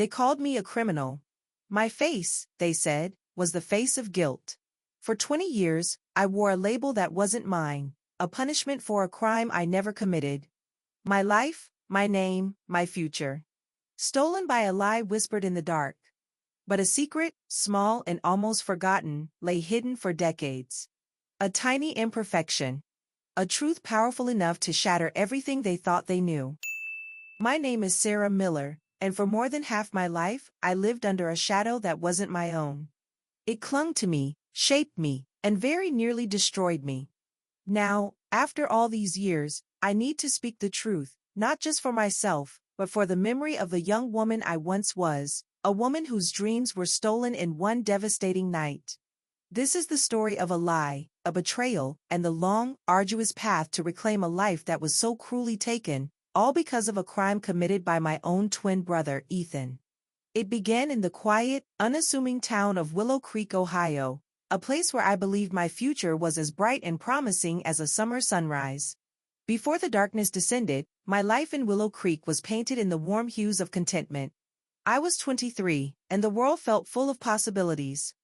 They called me a criminal. My face, they said, was the face of guilt. For 20 years, I wore a label that wasn't mine, a punishment for a crime I never committed. My life, my name, my future. Stolen by a lie whispered in the dark. But a secret, small and almost forgotten, lay hidden for decades. A tiny imperfection. A truth powerful enough to shatter everything they thought they knew. My name is Sarah Miller, and for more than half my life, I lived under a shadow that wasn't my own. It clung to me, shaped me, and very nearly destroyed me. Now, after all these years, I need to speak the truth, not just for myself, but for the memory of the young woman I once was, a woman whose dreams were stolen in one devastating night. This is the story of a lie, a betrayal, and the long, arduous path to reclaim a life that was so cruelly taken, all because of a crime committed by my own twin brother, Ethan. It began in the quiet, unassuming town of Willow Creek, Ohio, a place where I believed my future was as bright and promising as a summer sunrise. Before the darkness descended, my life in Willow Creek was painted in the warm hues of contentment. I was 23, and the world felt full of possibilities.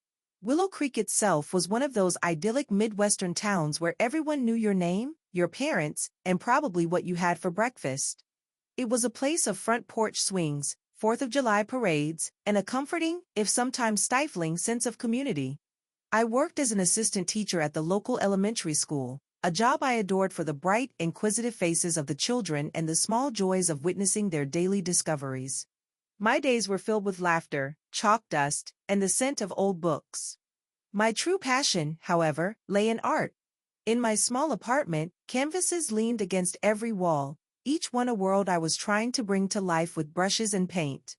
Willow Creek itself was one of those idyllic Midwestern towns where everyone knew your name, your parents, and probably what you had for breakfast. It was a place of front porch swings, 4th of July parades, and a comforting, if sometimes stifling, sense of community. I worked as an assistant teacher at the local elementary school, a job I adored for the bright, inquisitive faces of the children and the small joys of witnessing their daily discoveries. My days were filled with laughter, chalk dust, and the scent of old books. My true passion, however, lay in art. In my small apartment, canvases leaned against every wall, each one a world I was trying to bring to life with brushes and paint.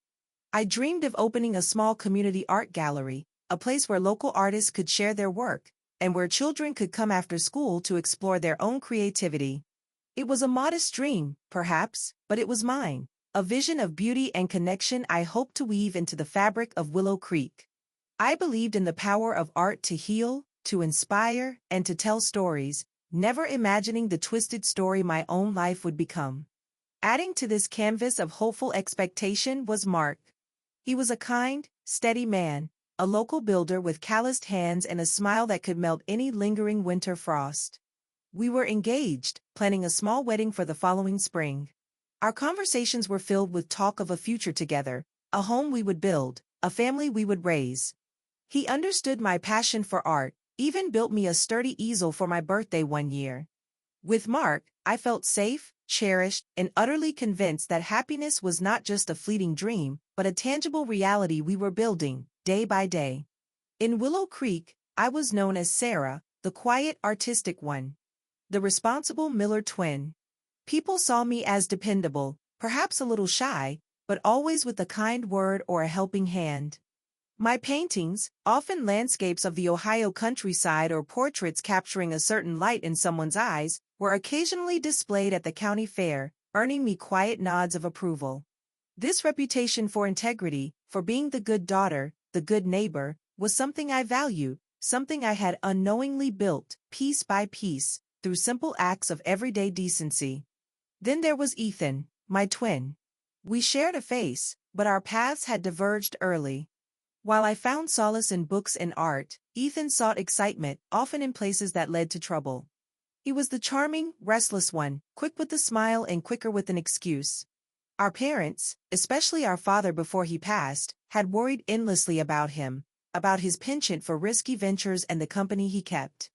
I dreamed of opening a small community art gallery, a place where local artists could share their work, and where children could come after school to explore their own creativity. It was a modest dream, perhaps, but it was mine, a vision of beauty and connection I hoped to weave into the fabric of Willow Creek. I believed in the power of art to heal, to inspire, and to tell stories, never imagining the twisted story my own life would become. Adding to this canvas of hopeful expectation was Mark. He was a kind, steady man, a local builder with calloused hands and a smile that could melt any lingering winter frost. We were engaged, planning a small wedding for the following spring. Our conversations were filled with talk of a future together, a home we would build, a family we would raise. He understood my passion for art, even built me a sturdy easel for my birthday one year. With Mark, I felt safe, cherished, and utterly convinced that happiness was not just a fleeting dream, but a tangible reality we were building, day by day. In Willow Creek, I was known as Sarah, the quiet, artistic one. The responsible Miller twin. People saw me as dependable, perhaps a little shy, but always with a kind word or a helping hand. My paintings, often landscapes of the Ohio countryside or portraits capturing a certain light in someone's eyes, were occasionally displayed at the county fair, earning me quiet nods of approval. This reputation for integrity, for being the good daughter, the good neighbor, was something I valued, something I had unknowingly built, piece by piece, through simple acts of everyday decency. Then there was Ethan, my twin. We shared a face, but our paths had diverged early. While I found solace in books and art, Ethan sought excitement, often in places that led to trouble. He was the charming, restless one, quick with a smile and quicker with an excuse. Our parents, especially our father before he passed, had worried endlessly about him, about his penchant for risky ventures and the company he kept.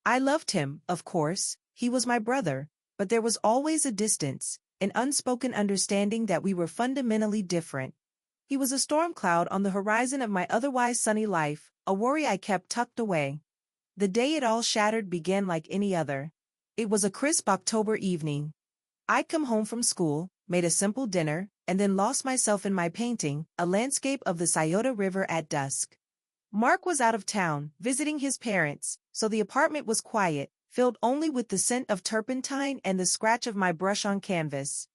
I loved him, of course, he was my brother, but there was always a distance, an unspoken understanding that we were fundamentally different. He was a storm cloud on the horizon of my otherwise sunny life, a worry I kept tucked away. The day it all shattered began like any other. It was a crisp October evening. I'd come home from school, made a simple dinner, and then lost myself in my painting, a landscape of the Scioto River at dusk. Mark was out of town, visiting his parents, so the apartment was quiet, filled only with the scent of turpentine and the scratch of my brush on canvas.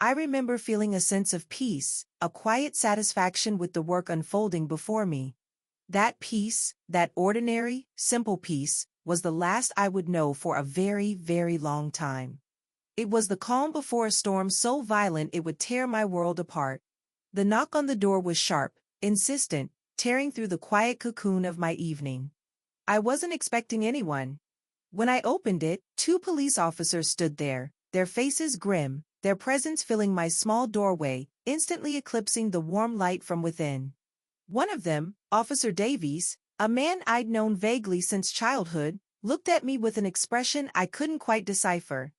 I remember feeling a sense of peace, a quiet satisfaction with the work unfolding before me. That peace, that ordinary, simple peace, was the last I would know for a very, very long time. It was the calm before a storm so violent it would tear my world apart. The knock on the door was sharp, insistent, tearing through the quiet cocoon of my evening. I wasn't expecting anyone. When I opened it, two police officers stood there, their faces grim, their presence filling my small doorway, instantly eclipsing the warm light from within. One of them, Officer Davies, a man I'd known vaguely since childhood, looked at me with an expression I couldn't quite decipher.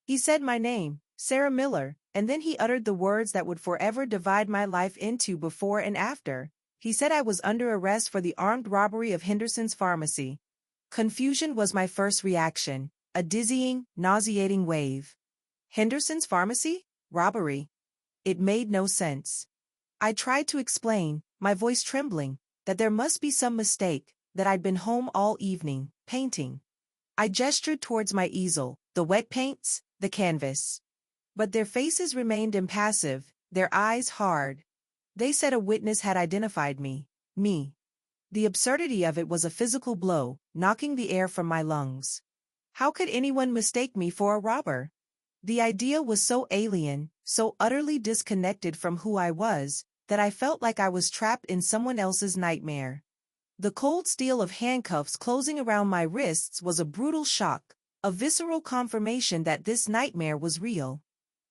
He said my name, Sarah Miller, and then he uttered the words that would forever divide my life into before and after. He said I was under arrest for the armed robbery of Henderson's pharmacy. Confusion was my first reaction, a dizzying, nauseating wave. Henderson's pharmacy? Robbery. It made no sense. I tried to explain, my voice trembling, that there must be some mistake, that I'd been home all evening, painting. I gestured towards my easel, the wet paints, the canvas. But their faces remained impassive, their eyes hard. They said a witness had identified me. Me. The absurdity of it was a physical blow, knocking the air from my lungs. How could anyone mistake me for a robber? The idea was so alien, so utterly disconnected from who I was, that I felt like I was trapped in someone else's nightmare. The cold steel of handcuffs closing around my wrists was a brutal shock, a visceral confirmation that this nightmare was real.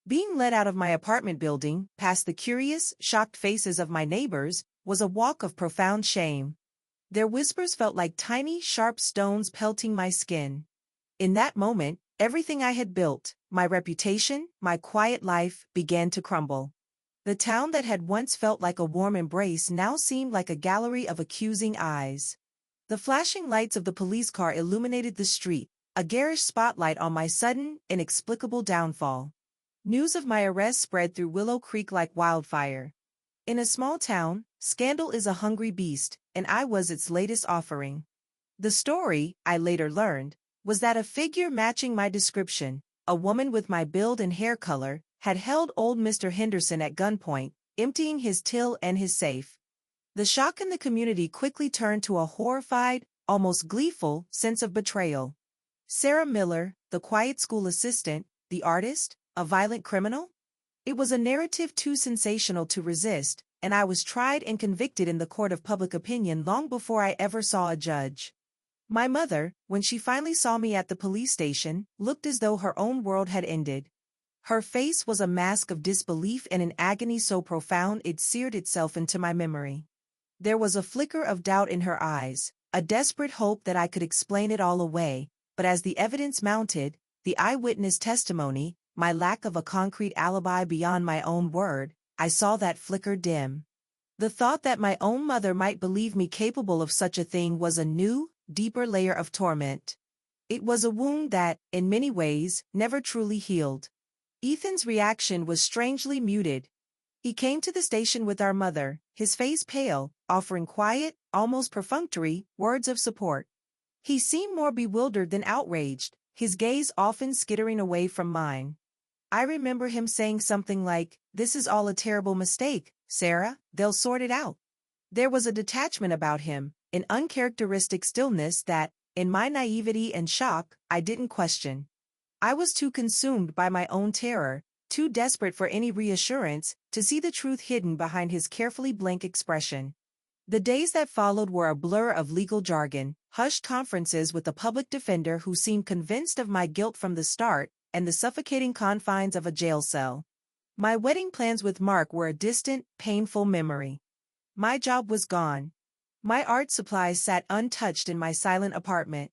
Being led out of my apartment building, past the curious, shocked faces of my neighbors, was a walk of profound shame. Their whispers felt like tiny, sharp stones pelting my skin. In that moment, everything I had built, my reputation, my quiet life, began to crumble. The town that had once felt like a warm embrace now seemed like a gallery of accusing eyes. The flashing lights of the police car illuminated the street, a garish spotlight on my sudden, inexplicable downfall. News of my arrest spread through Willow Creek like wildfire. In a small town, scandal is a hungry beast, and I was its latest offering. The story, I later learned, was that a figure matching my description, a woman with my build and hair color, had held old Mr. Henderson at gunpoint, emptying his till and his safe. The shock in the community quickly turned to a horrified, almost gleeful, sense of betrayal. Sarah Miller, the quiet school assistant, the artist, a violent criminal? It was a narrative too sensational to resist, and I was tried and convicted in the court of public opinion long before I ever saw a judge. My mother, when she finally saw me at the police station, looked as though her own world had ended. Her face was a mask of disbelief and an agony so profound it seared itself into my memory. There was a flicker of doubt in her eyes, a desperate hope that I could explain it all away, but as the evidence mounted, the eyewitness testimony, my lack of a concrete alibi beyond my own word, I saw that flicker dim. The thought that my own mother might believe me capable of such a thing was a new, deeper layer of torment. It was a wound that, in many ways, never truly healed. Ethan's reaction was strangely muted. He came to the station with our mother, his face pale, offering quiet, almost perfunctory, words of support. He seemed more bewildered than outraged, his gaze often skittering away from mine. I remember him saying something like, "This is all a terrible mistake, Sarah, they'll sort it out." There was a detachment about him, an uncharacteristic stillness that, in my naivety and shock, I didn't question. I was too consumed by my own terror, too desperate for any reassurance, to see the truth hidden behind his carefully blank expression. The days that followed were a blur of legal jargon, hushed conferences with a public defender who seemed convinced of my guilt from the start, and the suffocating confines of a jail cell. My wedding plans with Mark were a distant, painful memory. My job was gone. My art supplies sat untouched in my silent apartment.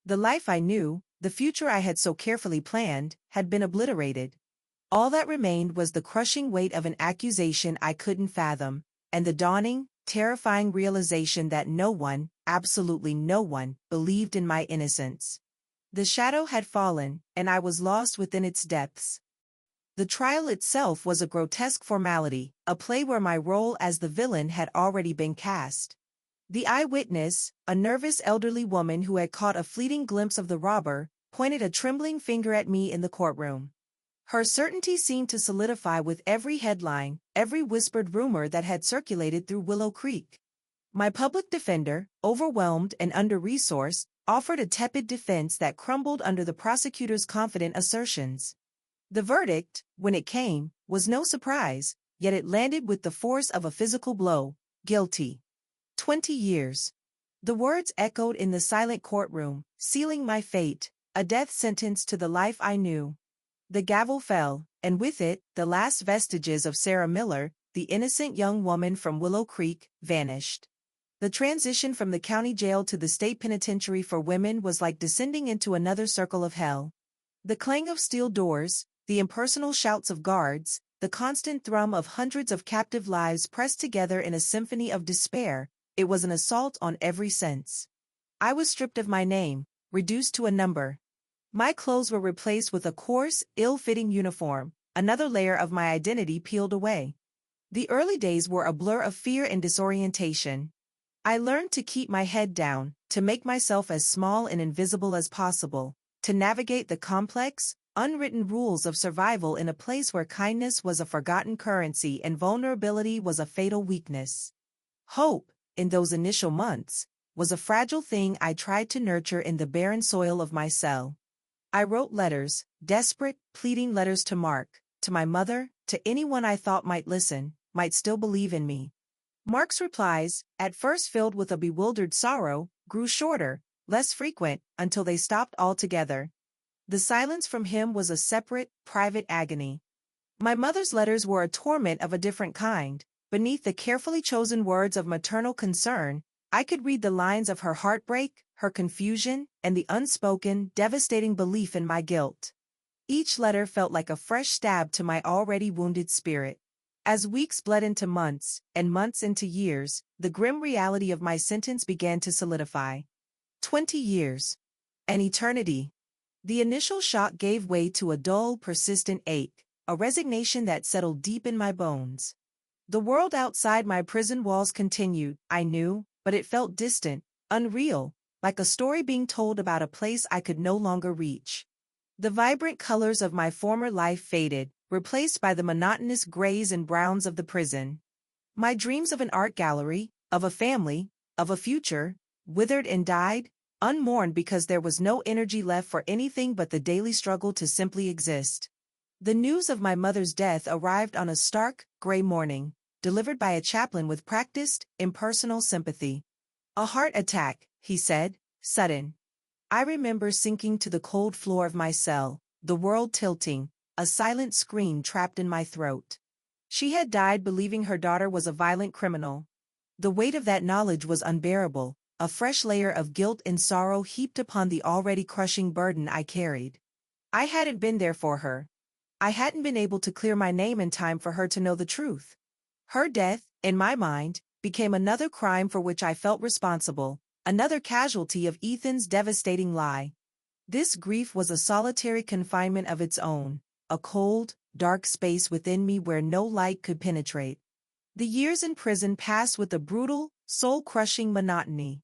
The life I knew, the future I had so carefully planned, had been obliterated. All that remained was the crushing weight of an accusation I couldn't fathom, and the dawning, terrifying realization that no one, absolutely no one, believed in my innocence. The shadow had fallen, and I was lost within its depths. The trial itself was a grotesque formality, a play where my role as the villain had already been cast. The eyewitness, a nervous elderly woman who had caught a fleeting glimpse of the robber, pointed a trembling finger at me in the courtroom. Her certainty seemed to solidify with every headline, every whispered rumor that had circulated through Willow Creek. My public defender, overwhelmed and under-resourced, offered a tepid defense that crumbled under the prosecutor's confident assertions. The verdict, when it came, was no surprise, yet it landed with the force of a physical blow. Guilty. 20 years. The words echoed in the silent courtroom, sealing my fate, a death sentence to the life I knew. The gavel fell, and with it, the last vestiges of Sarah Miller, the innocent young woman from Willow Creek, vanished. The transition from the county jail to the state penitentiary for women was like descending into another circle of hell. The clang of steel doors, the impersonal shouts of guards, the constant thrum of hundreds of captive lives pressed together in a symphony of despair, it was an assault on every sense. I was stripped of my name, reduced to a number. My clothes were replaced with a coarse, ill-fitting uniform, another layer of my identity peeled away. The early days were a blur of fear and disorientation. I learned to keep my head down, to make myself as small and invisible as possible, to navigate the complex, unwritten rules of survival in a place where kindness was a forgotten currency and vulnerability was a fatal weakness. Hope, in those initial months, was a fragile thing I tried to nurture in the barren soil of my cell. I wrote letters, desperate, pleading letters to Mark, to my mother, to anyone I thought might listen, might still believe in me. Mark's replies, at first filled with a bewildered sorrow, grew shorter, less frequent, until they stopped altogether. The silence from him was a separate, private agony. My mother's letters were a torment of a different kind. Beneath the carefully chosen words of maternal concern, I could read the lines of her heartbreak, her confusion, and the unspoken, devastating belief in my guilt. Each letter felt like a fresh stab to my already wounded spirit. As weeks bled into months, and months into years, the grim reality of my sentence began to solidify. 20 years. An eternity. The initial shock gave way to a dull, persistent ache, a resignation that settled deep in my bones. The world outside my prison walls continued, I knew, but it felt distant, unreal, like a story being told about a place I could no longer reach. The vibrant colors of my former life faded, replaced by the monotonous grays and browns of the prison. My dreams of an art gallery, of a family, of a future, withered and died, unmourned because there was no energy left for anything but the daily struggle to simply exist. The news of my mother's death arrived on a stark, gray morning, delivered by a chaplain with practiced, impersonal sympathy. A heart attack, he said, sudden. I remember sinking to the cold floor of my cell, the world tilting, a silent scream trapped in my throat. She had died believing her daughter was a violent criminal. The weight of that knowledge was unbearable, a fresh layer of guilt and sorrow heaped upon the already crushing burden I carried. I hadn't been there for her. I hadn't been able to clear my name in time for her to know the truth. Her death, in my mind, became another crime for which I felt responsible, another casualty of Ethan's devastating lie. This grief was a solitary confinement of its own, a cold, dark space within me where no light could penetrate. The years in prison passed with a brutal, soul-crushing monotony.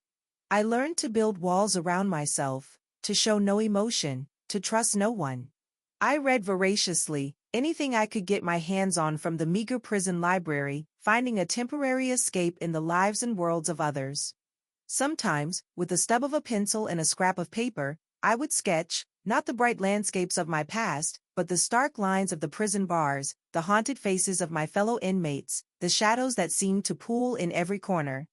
I learned to build walls around myself, to show no emotion, to trust no one. I read voraciously, anything I could get my hands on from the meager prison library, finding a temporary escape in the lives and worlds of others. Sometimes, with the stub of a pencil and a scrap of paper, I would sketch, not the bright landscapes of my past, but the stark lines of the prison bars, the haunted faces of my fellow inmates, the shadows that seemed to pool in every corner.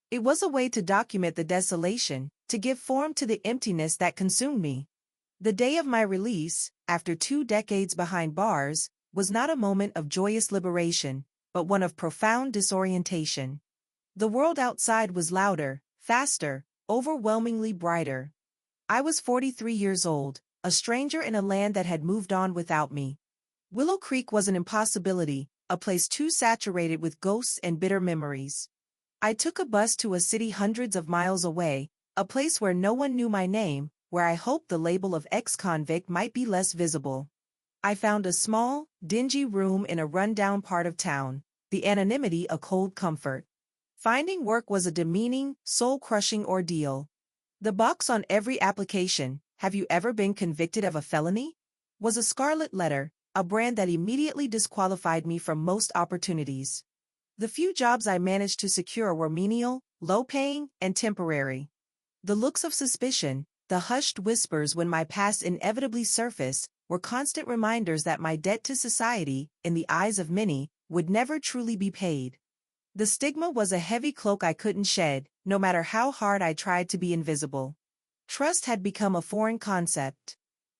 It was a way to document the desolation, to give form to the emptiness that consumed me. The day of my release, after 2 decades behind bars, was not a moment of joyous liberation, but one of profound disorientation. The world outside was louder, faster, overwhelmingly brighter. I was 43 years old, a stranger in a land that had moved on without me. Willow Creek was an impossibility, a place too saturated with ghosts and bitter memories. I took a bus to a city hundreds of miles away, a place where no one knew my name, where I hoped the label of ex-convict might be less visible. I found a small, dingy room in a rundown part of town, the anonymity a cold comfort. Finding work was a demeaning, soul-crushing ordeal. The box on every application, "Have you ever been convicted of a felony?" was a scarlet letter, a brand that immediately disqualified me from most opportunities. The few jobs I managed to secure were menial, low-paying, and temporary. The looks of suspicion, the hushed whispers when my past inevitably surfaced, were constant reminders that my debt to society, in the eyes of many, would never truly be paid. The stigma was a heavy cloak I couldn't shed, no matter how hard I tried to be invisible. Trust had become a foreign concept.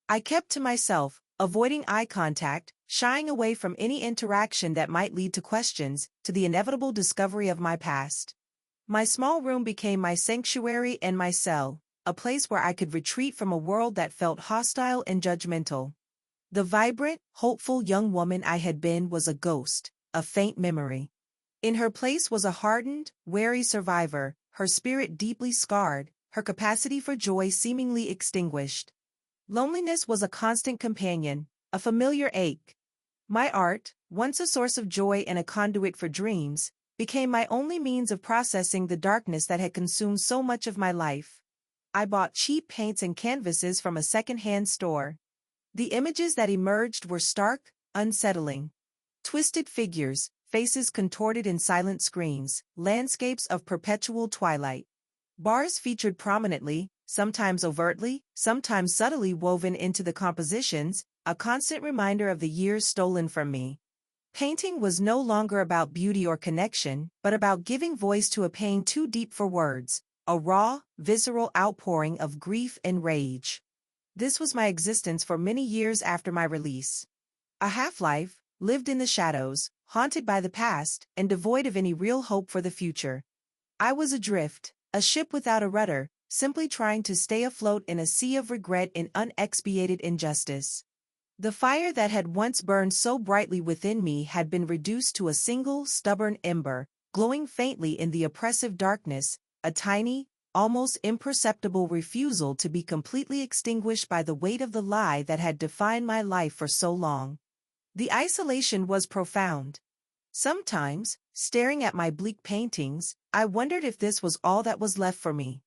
I kept to myself, avoiding eye contact, shying away from any interaction that might lead to questions, to the inevitable discovery of my past. My small room became my sanctuary and my cell, a place where I could retreat from a world that felt hostile and judgmental. The vibrant, hopeful young woman I had been was a ghost, a faint memory. In her place was a hardened, wary survivor, her spirit deeply scarred, her capacity for joy seemingly extinguished. Loneliness was a constant companion, a familiar ache. My art, once a source of joy and a conduit for dreams, became my only means of processing the darkness that had consumed so much of my life. I bought cheap paints and canvases from a second-hand store. The images that emerged were stark, unsettling. Twisted figures, faces contorted in silent screams, landscapes of perpetual twilight. Bars featured prominently, sometimes overtly, sometimes subtly woven into the compositions, a constant reminder of the years stolen from me. Painting was no longer about beauty or connection, but about giving voice to a pain too deep for words, a raw, visceral outpouring of grief and rage. This was my existence for many years after my release. A half-life, lived in the shadows, haunted by the past, and devoid of any real hope for the future. I was adrift, a ship without a rudder, simply trying to stay afloat in a sea of regret and unexpiated injustice. The fire that had once burned so brightly within me had been reduced to a single, stubborn ember, glowing faintly in the oppressive darkness, a tiny, almost imperceptible refusal to be completely extinguished by the weight of the lie that had defined my life for so long. The isolation was profound. Sometimes, staring at my bleak paintings, I wondered if this was all that was left for me.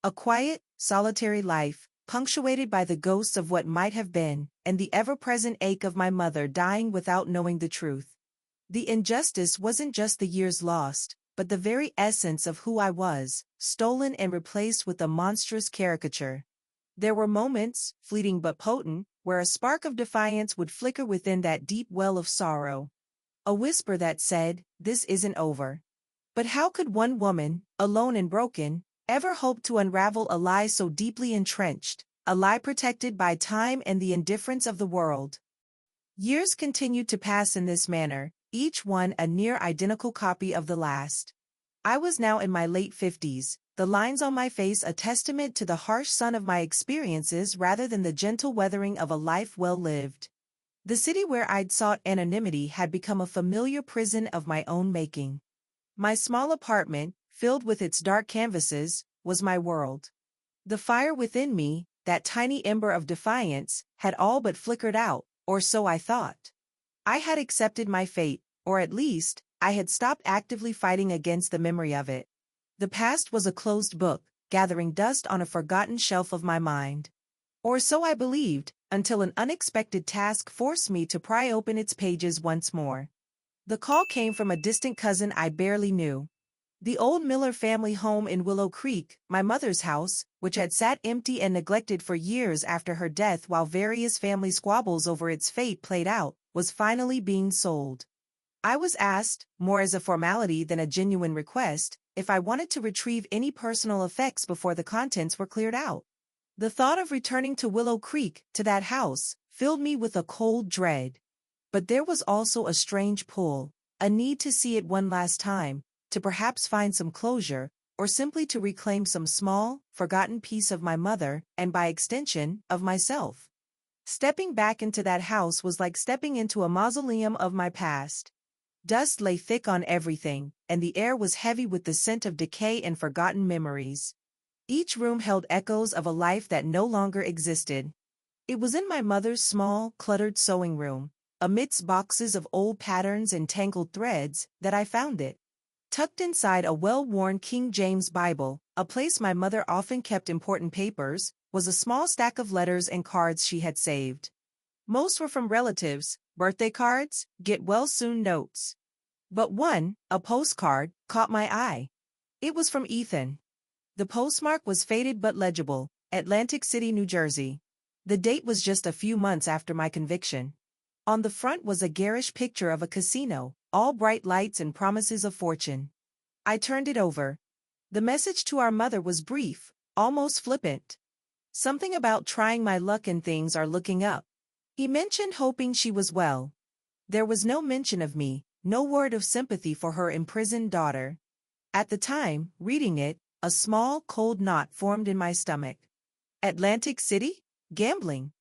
A quiet, solitary life, punctuated by the ghosts of what might have been, and the ever-present ache of my mother dying without knowing the truth. The injustice wasn't just the years lost, but the very essence of who I was, stolen and replaced with a monstrous caricature. There were moments, fleeting but potent, where a spark of defiance would flicker within that deep well of sorrow. A whisper that said, "This isn't over." But how could one woman, alone and broken, ever hope to unravel a lie so deeply entrenched, a lie protected by time and the indifference of the world? Years continued to pass in this manner, each one a near-identical copy of the last. I was now in my late 50s, the lines on my face a testament to the harsh sun of my experiences rather than the gentle weathering of a life well lived. The city where I'd sought anonymity had become a familiar prison of my own making. My small apartment, filled with its dark canvases, was my world. The fire within me, that tiny ember of defiance, had all but flickered out, or so I thought. I had accepted my fate, or at least, I had stopped actively fighting against the memory of it. The past was a closed book, gathering dust on a forgotten shelf of my mind. Or so I believed, until an unexpected task forced me to pry open its pages once more. The call came from a distant cousin I barely knew. The old Miller family home in Willow Creek, my mother's house, which had sat empty and neglected for years after her death while various family squabbles over its fate played out, was finally being sold. I was asked, more as a formality than a genuine request, if I wanted to retrieve any personal effects before the contents were cleared out. The thought of returning to Willow Creek, to that house, filled me with a cold dread. But there was also a strange pull, a need to see it one last time, to perhaps find some closure, or simply to reclaim some small, forgotten piece of my mother, and by extension, of myself. Stepping back into that house was like stepping into a mausoleum of my past. Dust lay thick on everything, and the air was heavy with the scent of decay and forgotten memories. Each room held echoes of a life that no longer existed. It was in my mother's small, cluttered sewing room, amidst boxes of old patterns and tangled threads, that I found it. Tucked inside a well-worn King James Bible, a place my mother often kept important papers, was a small stack of letters and cards she had saved. Most were from relatives, birthday cards, get-well-soon notes. But one, a postcard, caught my eye. It was from Ethan. The postmark was faded but legible, Atlantic City, New Jersey. The date was just a few months after my conviction. On the front was a garish picture of a casino, all bright lights and promises of fortune. I turned it over. The message to our mother was brief, almost flippant. Something about trying my luck and things are looking up. He mentioned hoping she was well. There was no mention of me, no word of sympathy for her imprisoned daughter. At the time, reading it, a small, cold knot formed in my stomach. Atlantic City? Gambling.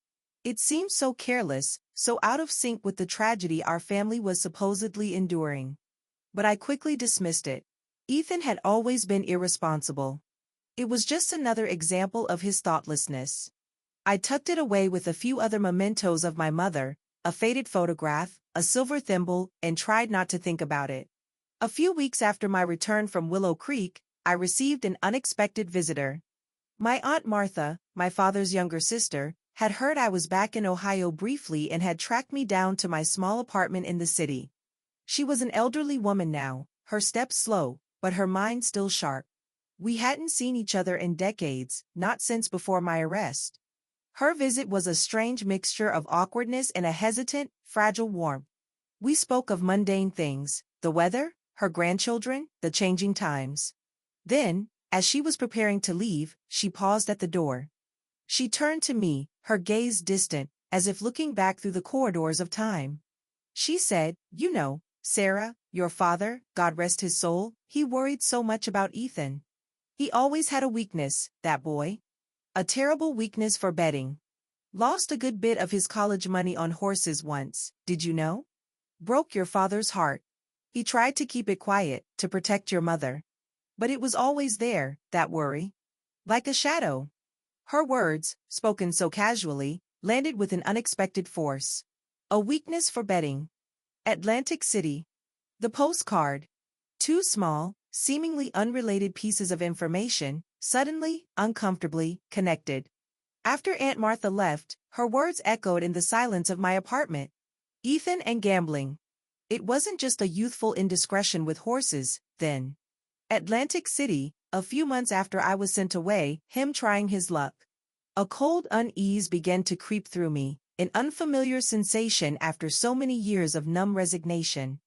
It seemed so careless, so out of sync with the tragedy our family was supposedly enduring. But I quickly dismissed it. Ethan had always been irresponsible. It was just another example of his thoughtlessness. I tucked it away with a few other mementos of my mother, a faded photograph, a silver thimble, and tried not to think about it. A few weeks after my return from Willow Creek, I received an unexpected visitor. My Aunt Martha, my father's younger sister, had heard I was back in Ohio briefly and had tracked me down to my small apartment in the city. She was an elderly woman now, her steps slow, but her mind still sharp. We hadn't seen each other in decades, not since before my arrest. Her visit was a strange mixture of awkwardness and a hesitant, fragile warmth. We spoke of mundane things, the weather, her grandchildren, the changing times. Then, as she was preparing to leave, she paused at the door. She turned to me, her gaze distant, as if looking back through the corridors of time. She said, "You know, Sarah, your father, God rest his soul, he worried so much about Ethan. He always had a weakness, that boy. A terrible weakness for betting. Lost a good bit of his college money on horses once, did you know? Broke your father's heart. He tried to keep it quiet, to protect your mother. But it was always there, that worry. Like a shadow." Her words, spoken so casually, landed with an unexpected force. A weakness for betting. Atlantic City. The postcard. Two small, seemingly unrelated pieces of information, suddenly, uncomfortably, connected. After Aunt Martha left, her words echoed in the silence of my apartment. Ethan and gambling. It wasn't just a youthful indiscretion with horses, then. Atlantic City, a few months after I was sent away, him trying his luck. A cold unease began to creep through me, an unfamiliar sensation after so many years of numb resignation.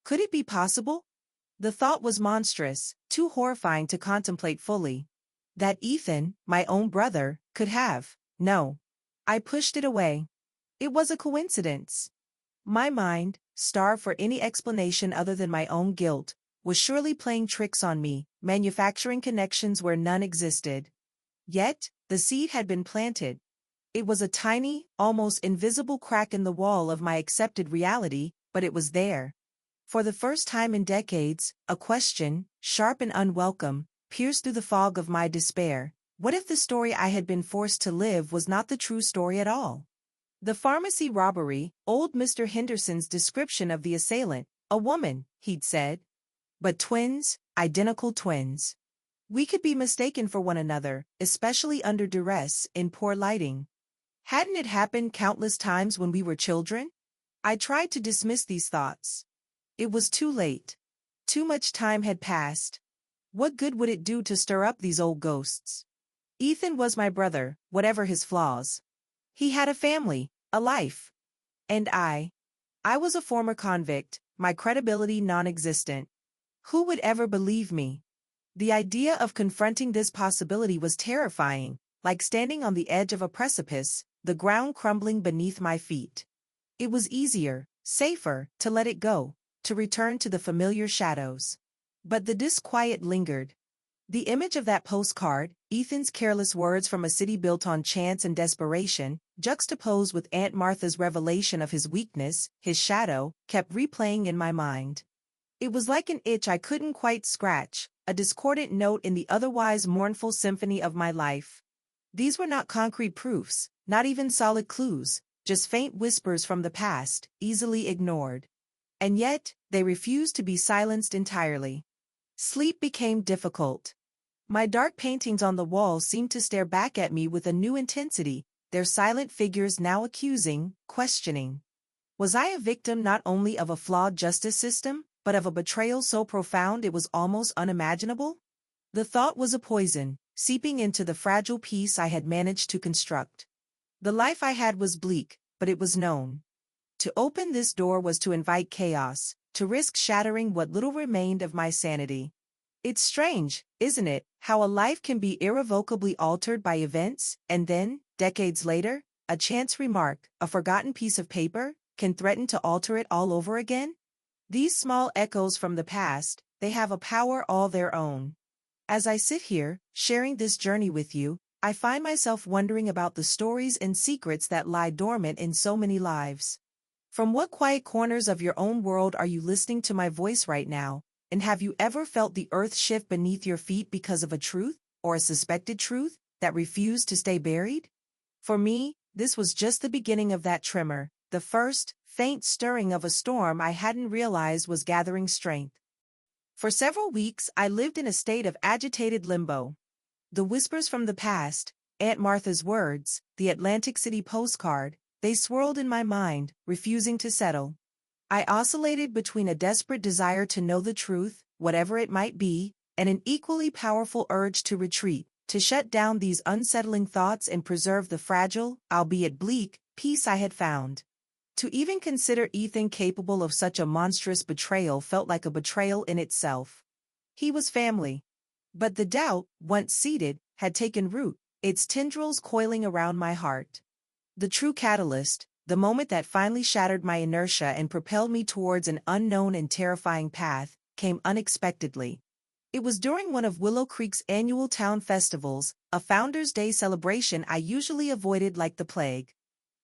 Could it be possible? The thought was monstrous, too horrifying to contemplate fully. That Ethan, my own brother, could have. No. I pushed it away. It was a coincidence. My mind, starved for any explanation other than my own guilt, was surely playing tricks on me, manufacturing connections where none existed. Yet, the seed had been planted. It was a tiny, almost invisible crack in the wall of my accepted reality, but it was there. For the first time in decades, a question, sharp and unwelcome, pierced through the fog of my despair. What if the story I had been forced to live was not the true story at all? The pharmacy robbery, old Mr. Henderson's description of the assailant, a woman, he'd said. But twins, identical twins. We could be mistaken for one another, especially under duress, in poor lighting. Hadn't it happened countless times when we were children? I tried to dismiss these thoughts. It was too late. Too much time had passed. What good would it do to stir up these old ghosts? Ethan was my brother, whatever his flaws. He had a family, a life. And I was a former convict, my credibility non-existent. Who would ever believe me? The idea of confronting this possibility was terrifying, like standing on the edge of a precipice, the ground crumbling beneath my feet. It was easier, safer, to let it go, to return to the familiar shadows. But the disquiet lingered. The image of that postcard, Ethan's careless words from a city built on chance and desperation, juxtaposed with Aunt Martha's revelation of his weakness, his shadow, kept replaying in my mind. It was like an itch I couldn't quite scratch, a discordant note in the otherwise mournful symphony of my life. These were not concrete proofs, not even solid clues, just faint whispers from the past, easily ignored. And yet, they refused to be silenced entirely. Sleep became difficult. My dark paintings on the wall seemed to stare back at me with a new intensity, their silent figures now accusing, questioning. Was I a victim not only of a flawed justice system, but of a betrayal so profound it was almost unimaginable? The thought was a poison, seeping into the fragile peace I had managed to construct. The life I had was bleak, but it was known. To open this door was to invite chaos, to risk shattering what little remained of my sanity. It's strange, isn't it, how a life can be irrevocably altered by events, and then, decades later, a chance remark, a forgotten piece of paper, can threaten to alter it all over again? These small echoes from the past, they have a power all their own. As I sit here, sharing this journey with you, I find myself wondering about the stories and secrets that lie dormant in so many lives. From what quiet corners of your own world are you listening to my voice right now? And have you ever felt the earth shift beneath your feet because of a truth, or a suspected truth, that refused to stay buried? For me, this was just the beginning of that tremor, the first, faint stirring of a storm I hadn't realized was gathering strength. For several weeks I lived in a state of agitated limbo. The whispers from the past, Aunt Martha's words, the Atlantic City postcard, they swirled in my mind, refusing to settle. I oscillated between a desperate desire to know the truth, whatever it might be, and an equally powerful urge to retreat, to shut down these unsettling thoughts and preserve the fragile, albeit bleak, peace I had found. To even consider Ethan capable of such a monstrous betrayal felt like a betrayal in itself. He was family. But the doubt, once seated, had taken root, its tendrils coiling around my heart. The true catalyst, the moment that finally shattered my inertia and propelled me towards an unknown and terrifying path, came unexpectedly. It was during one of Willow Creek's annual town festivals, a Founder's Day celebration I usually avoided like the plague.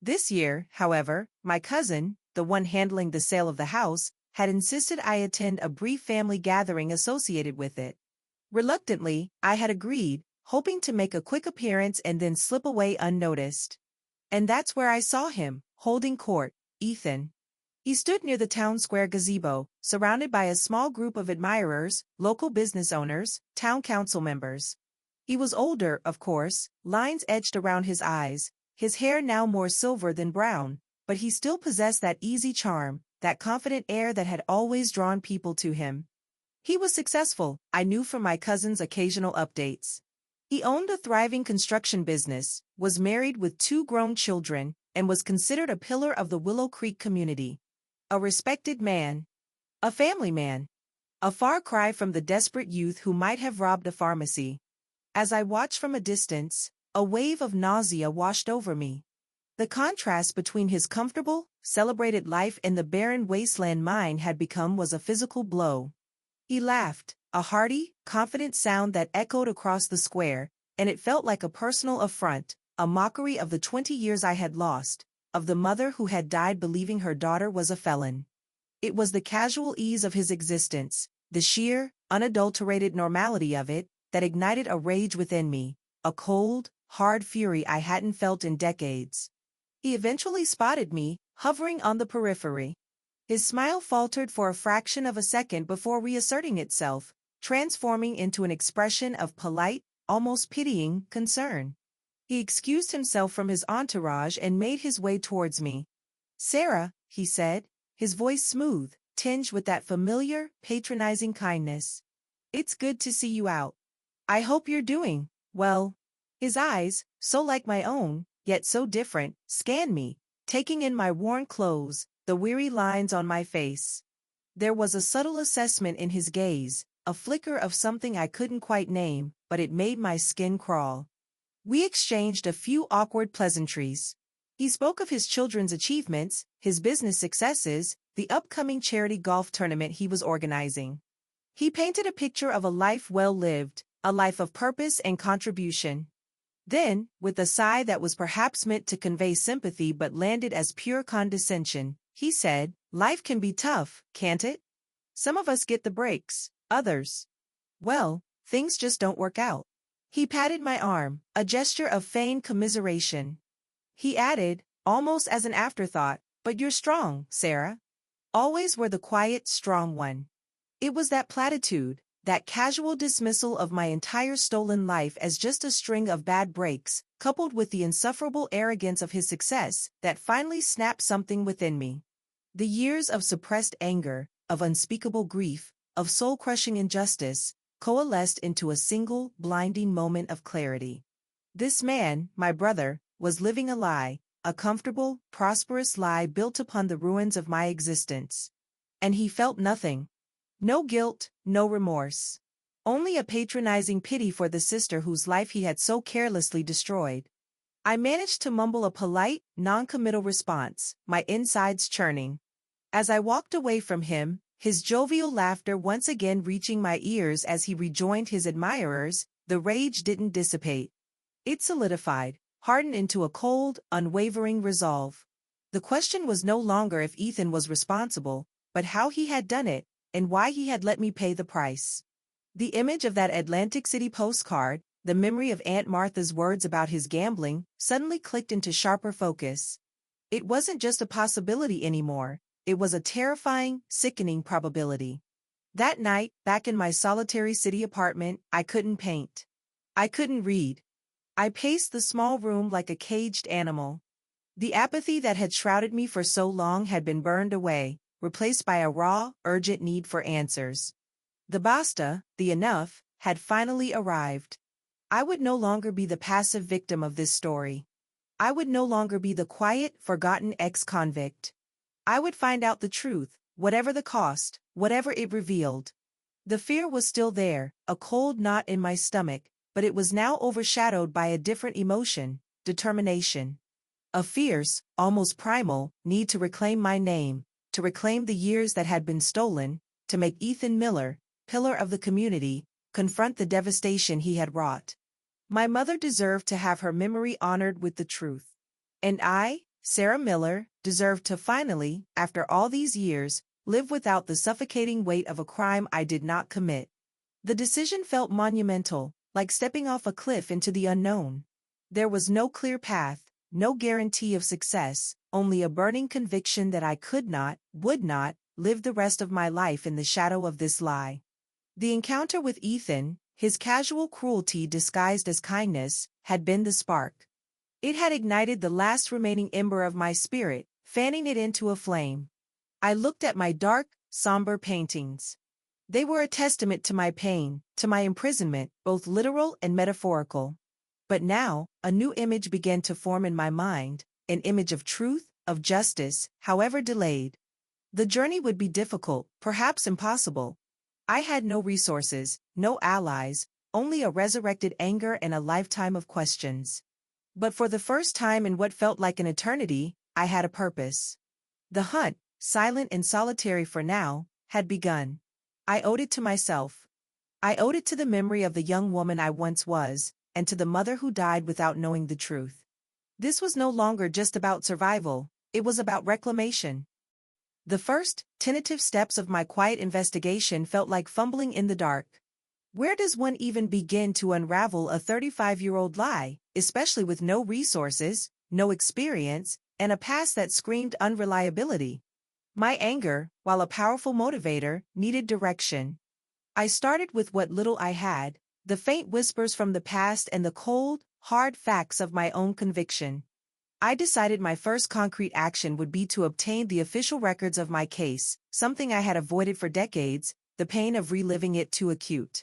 This year, however, my cousin, the one handling the sale of the house, had insisted I attend a brief family gathering associated with it. Reluctantly, I had agreed, hoping to make a quick appearance and then slip away unnoticed. And that's where I saw him, holding court, Ethan. He stood near the town square gazebo, surrounded by a small group of admirers, local business owners, town council members. He was older, of course, lines etched around his eyes, his hair now more silver than brown, but he still possessed that easy charm, that confident air that had always drawn people to him. He was successful, I knew from my cousin's occasional updates. He owned a thriving construction business, was married with 2 grown children, and was considered a pillar of the Willow Creek community. A respected man. A family man. A far cry from the desperate youth who might have robbed a pharmacy. As I watched from a distance, a wave of nausea washed over me. The contrast between his comfortable, celebrated life and the barren wasteland mine had become was a physical blow. He laughed, a hearty, confident sound that echoed across the square, and it felt like a personal affront, a mockery of the 20 years I had lost, of the mother who had died believing her daughter was a felon. It was the casual ease of his existence, the sheer, unadulterated normality of it, that ignited a rage within me, a cold, hard fury I hadn't felt in decades. He eventually spotted me, hovering on the periphery. His smile faltered for a fraction of a second before reasserting itself, transforming into an expression of polite, almost pitying, concern. He excused himself from his entourage and made his way towards me. "Sarah," he said, his voice smooth, tinged with that familiar, patronizing kindness. "It's good to see you out. I hope you're doing well." His eyes, so like my own, yet so different, scanned me, taking in my worn clothes, the weary lines on my face. There was a subtle assessment in his gaze, a flicker of something I couldn't quite name, but it made my skin crawl. We exchanged a few awkward pleasantries. He spoke of his children's achievements, his business successes, the upcoming charity golf tournament he was organizing. He painted a picture of a life well lived, a life of purpose and contribution. Then, with a sigh that was perhaps meant to convey sympathy but landed as pure condescension, he said, "Life can be tough, can't it? Some of us get the breaks, others, well, things just don't work out." He patted my arm, a gesture of feigned commiseration. He added, almost as an afterthought, "But you're strong, Sarah. Always were the quiet, strong one." It was that platitude, that casual dismissal of my entire stolen life as just a string of bad breaks, coupled with the insufferable arrogance of his success, that finally snapped something within me. The years of suppressed anger, of unspeakable grief, of soul-crushing injustice, coalesced into a single, blinding moment of clarity. This man, my brother, was living a lie, a comfortable, prosperous lie built upon the ruins of my existence. And he felt nothing. No guilt, no remorse. Only a patronizing pity for the sister whose life he had so carelessly destroyed. I managed to mumble a polite, non-committal response, my insides churning. As I walked away from him, his jovial laughter once again reaching my ears as he rejoined his admirers, the rage didn't dissipate. It solidified, hardened into a cold, unwavering resolve. The question was no longer if Ethan was responsible, but how he had done it, and why he had let me pay the price. The image of that Atlantic City postcard, the memory of Aunt Martha's words about his gambling, suddenly clicked into sharper focus. It wasn't just a possibility anymore, it was a terrifying, sickening probability. That night, back in my solitary city apartment, I couldn't paint. I couldn't read. I paced the small room like a caged animal. The apathy that had shrouded me for so long had been burned away, replaced by a raw, urgent need for answers. The basta, the enough, had finally arrived. I would no longer be the passive victim of this story. I would no longer be the quiet, forgotten ex-convict. I would find out the truth, whatever the cost, whatever it revealed. The fear was still there, a cold knot in my stomach, but it was now overshadowed by a different emotion, determination. A fierce, almost primal, need to reclaim my name, to reclaim the years that had been stolen, to make Ethan Miller, pillar of the community, confront the devastation he had wrought. My mother deserved to have her memory honored with the truth. And I, Sarah Miller, deserved to finally, after all these years, live without the suffocating weight of a crime I did not commit. The decision felt monumental, like stepping off a cliff into the unknown. There was no clear path, no guarantee of success, only a burning conviction that I could not, would not, live the rest of my life in the shadow of this lie. The encounter with Ethan, his casual cruelty disguised as kindness, had been the spark. It had ignited the last remaining ember of my spirit, fanning it into a flame. I looked at my dark, somber paintings. They were a testament to my pain, to my imprisonment, both literal and metaphorical. But now, a new image began to form in my mind, an image of truth, of justice, however delayed. The journey would be difficult, perhaps impossible. I had no resources, no allies, only a resurrected anger and a lifetime of questions. But for the first time in what felt like an eternity, I had a purpose. The hunt, silent and solitary for now, had begun. I owed it to myself. I owed it to the memory of the young woman I once was, and to the mother who died without knowing the truth. This was no longer just about survival, it was about reclamation. The first, tentative steps of my quiet investigation felt like fumbling in the dark. Where does one even begin to unravel a 35-year-old lie, especially with no resources, no experience, and a past that screamed unreliability? My anger, while a powerful motivator, needed direction. I started with what little I had, the faint whispers from the past and the cold, hard facts of my own conviction. I decided my first concrete action would be to obtain the official records of my case, something I had avoided for decades, the pain of reliving it too acute.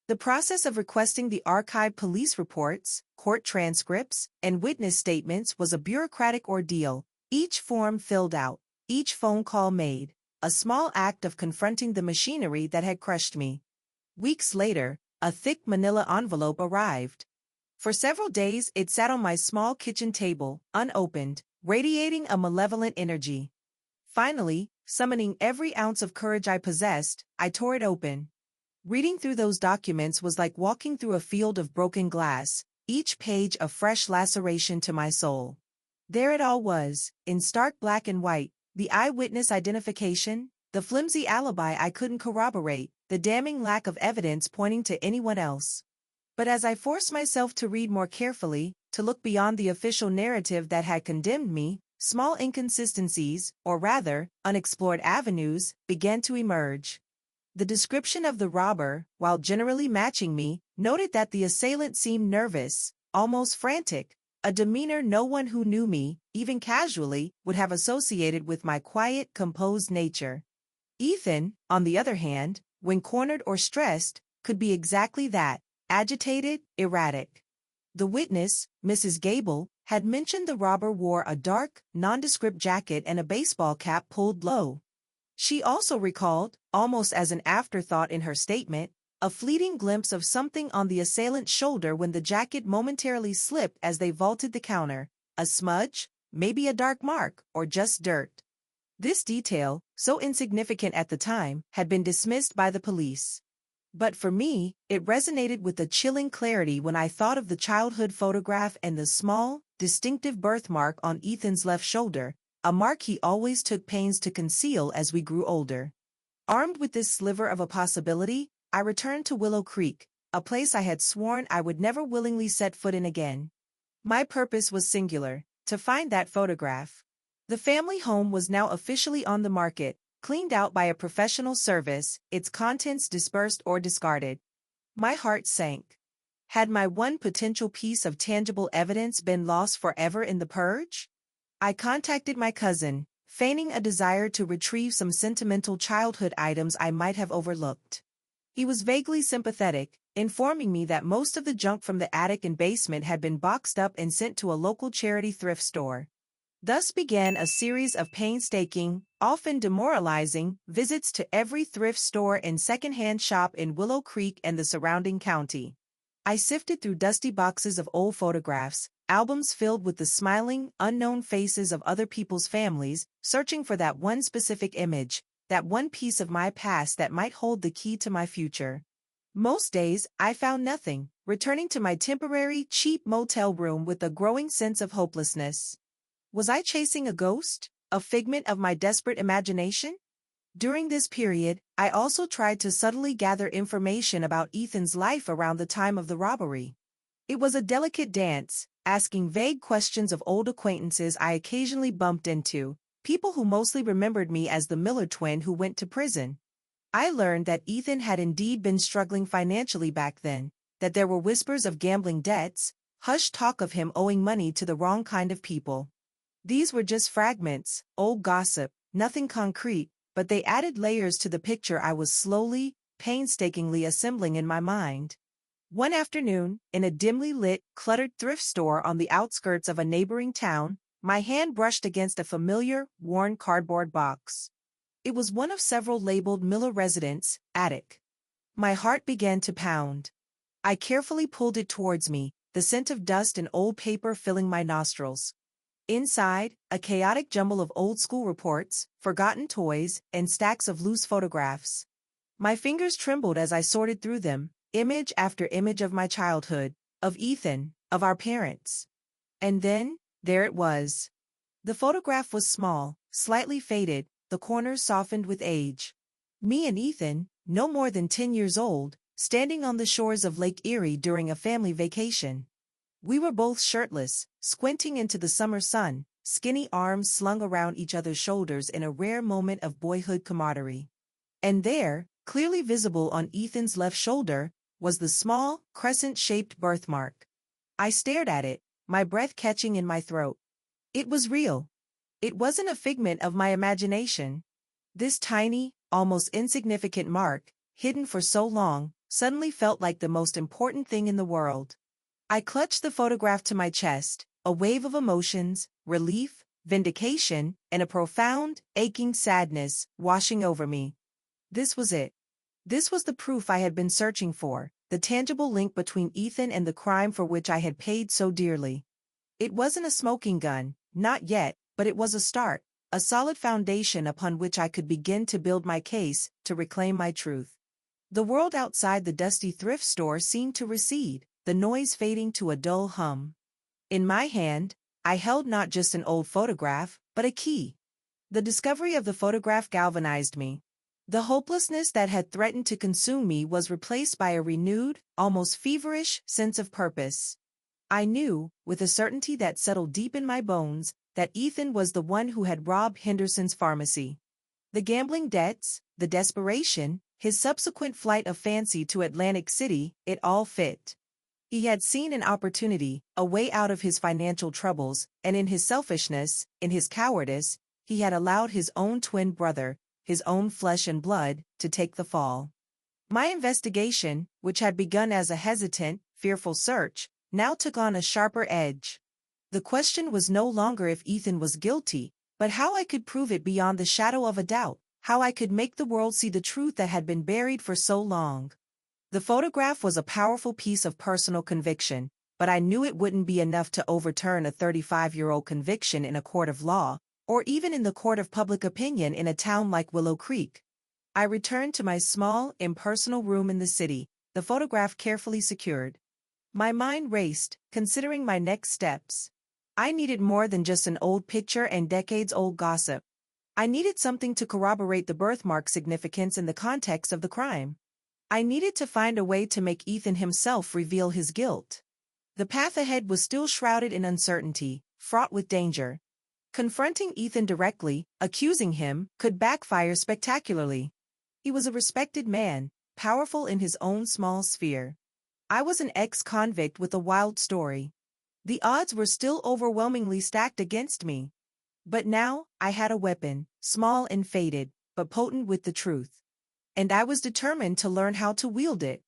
The process of requesting the archived police reports, court transcripts, and witness statements was a bureaucratic ordeal, each form filled out, each phone call made, a small act of confronting the machinery that had crushed me. Weeks later, a thick manila envelope arrived. For several days it sat on my small kitchen table, unopened, radiating a malevolent energy. Finally, summoning every ounce of courage I possessed, I tore it open. Reading through those documents was like walking through a field of broken glass, each page a fresh laceration to my soul. There it all was, in stark black and white, the eyewitness identification, the flimsy alibi I couldn't corroborate, the damning lack of evidence pointing to anyone else. But as I forced myself to read more carefully, to look beyond the official narrative that had condemned me, small inconsistencies, or rather, unexplored avenues, began to emerge. The description of the robber, while generally matching me, noted that the assailant seemed nervous, almost frantic, a demeanor no one who knew me, even casually, would have associated with my quiet, composed nature. Ethan, on the other hand, when cornered or stressed, could be exactly that, agitated, erratic. The witness, Mrs. Gable, had mentioned the robber wore a dark, nondescript jacket and a baseball cap pulled low. She also recalled, almost as an afterthought in her statement, a fleeting glimpse of something on the assailant's shoulder when the jacket momentarily slipped as they vaulted the counter. A smudge, maybe a dark mark, or just dirt. This detail, so insignificant at the time, had been dismissed by the police. But for me, it resonated with a chilling clarity when I thought of the childhood photograph and the small, distinctive birthmark on Ethan's left shoulder, a mark he always took pains to conceal as we grew older. Armed with this sliver of a possibility, I returned to Willow Creek, a place I had sworn I would never willingly set foot in again. My purpose was singular: to find that photograph. The family home was now officially on the market, cleaned out by a professional service, its contents dispersed or discarded. My heart sank. Had my one potential piece of tangible evidence been lost forever in the purge? I contacted my cousin, feigning a desire to retrieve some sentimental childhood items I might have overlooked. He was vaguely sympathetic, informing me that most of the junk from the attic and basement had been boxed up and sent to a local charity thrift store. Thus began a series of painstaking, often demoralizing, visits to every thrift store and secondhand shop in Willow Creek and the surrounding county. I sifted through dusty boxes of old photographs, albums filled with the smiling, unknown faces of other people's families, searching for that one specific image, that one piece of my past that might hold the key to my future. Most days, I found nothing, returning to my temporary, cheap motel room with a growing sense of hopelessness. Was I chasing a ghost, a figment of my desperate imagination? During this period, I also tried to subtly gather information about Ethan's life around the time of the robbery. It was a delicate dance, asking vague questions of old acquaintances I occasionally bumped into, people who mostly remembered me as the Miller twin who went to prison. I learned that Ethan had indeed been struggling financially back then, that there were whispers of gambling debts, hushed talk of him owing money to the wrong kind of people. These were just fragments, old gossip, nothing concrete, but they added layers to the picture I was slowly, painstakingly assembling in my mind. One afternoon, in a dimly lit, cluttered thrift store on the outskirts of a neighboring town, my hand brushed against a familiar, worn cardboard box. It was one of several labeled Miller Residence, Attic. My heart began to pound. I carefully pulled it towards me, the scent of dust and old paper filling my nostrils. Inside, a chaotic jumble of old-school reports, forgotten toys, and stacks of loose photographs. My fingers trembled as I sorted through them, image after image of my childhood, of Ethan, of our parents. And then, there it was. The photograph was small, slightly faded, the corners softened with age. Me and Ethan, no more than 10 years old, standing on the shores of Lake Erie during a family vacation. We were both shirtless, squinting into the summer sun, skinny arms slung around each other's shoulders in a rare moment of boyhood camaraderie. And there, clearly visible on Ethan's left shoulder, was the small, crescent-shaped birthmark. I stared at it, my breath catching in my throat. It was real. It wasn't a figment of my imagination. This tiny, almost insignificant mark, hidden for so long, suddenly felt like the most important thing in the world. I clutched the photograph to my chest, a wave of emotions, relief, vindication, and a profound, aching sadness washing over me. This was it. This was the proof I had been searching for, the tangible link between Ethan and the crime for which I had paid so dearly. It wasn't a smoking gun, not yet, but it was a start, a solid foundation upon which I could begin to build my case, to reclaim my truth. The world outside the dusty thrift store seemed to recede, the noise fading to a dull hum. In my hand, I held not just an old photograph, but a key. The discovery of the photograph galvanized me. The hopelessness that had threatened to consume me was replaced by a renewed, almost feverish sense of purpose. I knew, with a certainty that settled deep in my bones, that Ethan was the one who had robbed Henderson's pharmacy. The gambling debts, the desperation, his subsequent flight of fancy to Atlantic City, it all fit. He had seen an opportunity, a way out of his financial troubles, and in his selfishness, in his cowardice, he had allowed his own twin brother, his own flesh and blood, to take the fall. My investigation, which had begun as a hesitant, fearful search, now took on a sharper edge. The question was no longer if Ethan was guilty, but how I could prove it beyond the shadow of a doubt, how I could make the world see the truth that had been buried for so long. The photograph was a powerful piece of personal conviction, but I knew it wouldn't be enough to overturn a 35-year-old conviction in a court of law, or even in the court of public opinion in a town like Willow Creek. I returned to my small, impersonal room in the city, the photograph carefully secured. My mind raced, considering my next steps. I needed more than just an old picture and decades-old gossip. I needed something to corroborate the birthmark significance in the context of the crime. I needed to find a way to make Ethan himself reveal his guilt. The path ahead was still shrouded in uncertainty, fraught with danger. Confronting Ethan directly, accusing him, could backfire spectacularly. He was a respected man, powerful in his own small sphere. I was an ex-convict with a wild story. The odds were still overwhelmingly stacked against me. But now, I had a weapon, small and faded, but potent with the truth. And I was determined to learn how to wield it.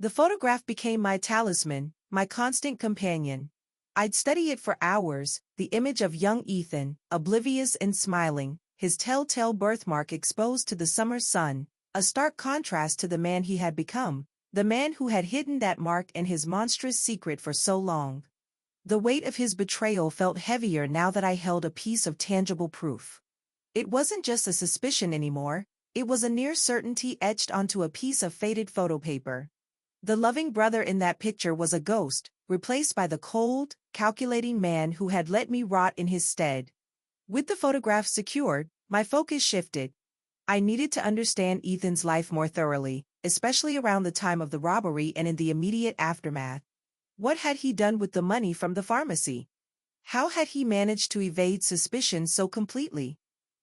The photograph became my talisman, my constant companion. I'd study it for hours, the image of young Ethan, oblivious and smiling, his telltale birthmark exposed to the summer sun, a stark contrast to the man he had become, the man who had hidden that mark and his monstrous secret for so long. The weight of his betrayal felt heavier now that I held a piece of tangible proof. It wasn't just a suspicion anymore, it was a near certainty etched onto a piece of faded photo paper. The loving brother in that picture was a ghost, replaced by the cold, calculating man who had let me rot in his stead. With the photograph secured, my focus shifted. I needed to understand Ethan's life more thoroughly, especially around the time of the robbery and in the immediate aftermath. What had he done with the money from the pharmacy? How had he managed to evade suspicion so completely?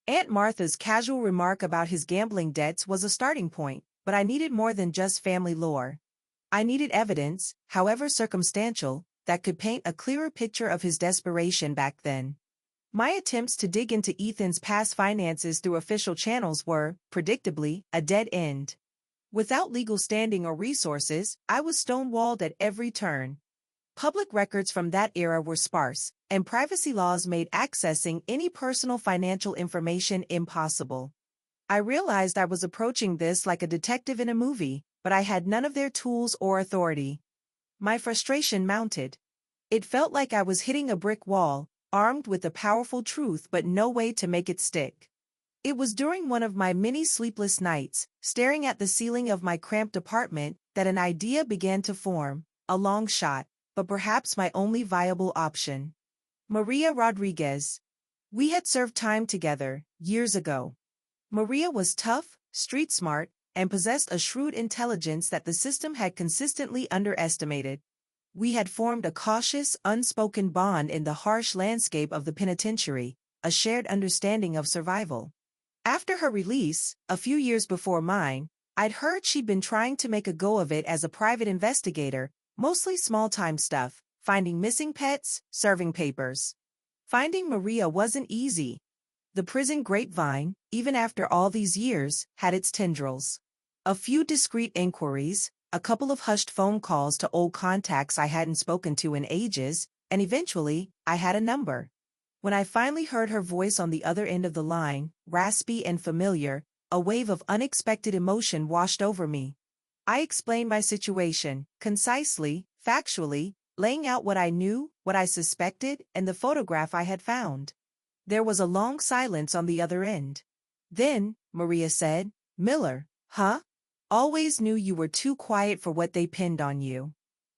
Aunt Martha's casual remark about his gambling debts was a starting point, but I needed more than just family lore. I needed evidence, however circumstantial, that could paint a clearer picture of his desperation back then. My attempts to dig into Ethan's past finances through official channels were, predictably, a dead end. Without legal standing or resources, I was stonewalled at every turn. Public records from that era were sparse, and privacy laws made accessing any personal financial information impossible. I realized I was approaching this like a detective in a movie, but I had none of their tools or authority. My frustration mounted. It felt like I was hitting a brick wall, armed with a powerful truth but no way to make it stick. It was during one of my many sleepless nights, staring at the ceiling of my cramped apartment, that an idea began to form, a long shot, but perhaps my only viable option. Maria Rodriguez. We had served time together, years ago. Maria was tough, street-smart, and possessed a shrewd intelligence that the system had consistently underestimated. We had formed a cautious, unspoken bond in the harsh landscape of the penitentiary, a shared understanding of survival. After her release, a few years before mine, I'd heard she'd been trying to make a go of it as a private investigator, mostly small-time stuff, finding missing pets, serving papers. Finding Maria wasn't easy. The prison grapevine, even after all these years, had its tendrils. A few discreet inquiries, a couple of hushed phone calls to old contacts I hadn't spoken to in ages, and eventually, I had a number. When I finally heard her voice on the other end of the line, raspy and familiar, a wave of unexpected emotion washed over me. I explained my situation, concisely, factually, laying out what I knew, what I suspected, and the photograph I had found. There was a long silence on the other end. Then, Maria said, "Miller, huh? Always knew you were too quiet for what they pinned on you.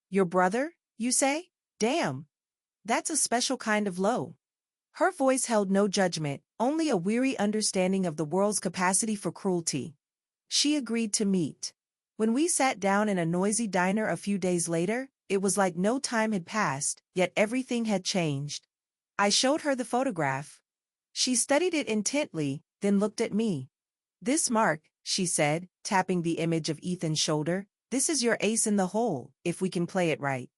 Your brother, you say? Damn. That's a special kind of low." Her voice held no judgment, only a weary understanding of the world's capacity for cruelty. She agreed to meet. When we sat down in a noisy diner a few days later, it was like no time had passed, yet everything had changed. I showed her the photograph. She studied it intently, then looked at me. "This mark," she said, tapping the image of Ethan's shoulder, "this is your ace in the hole, if we can play it right.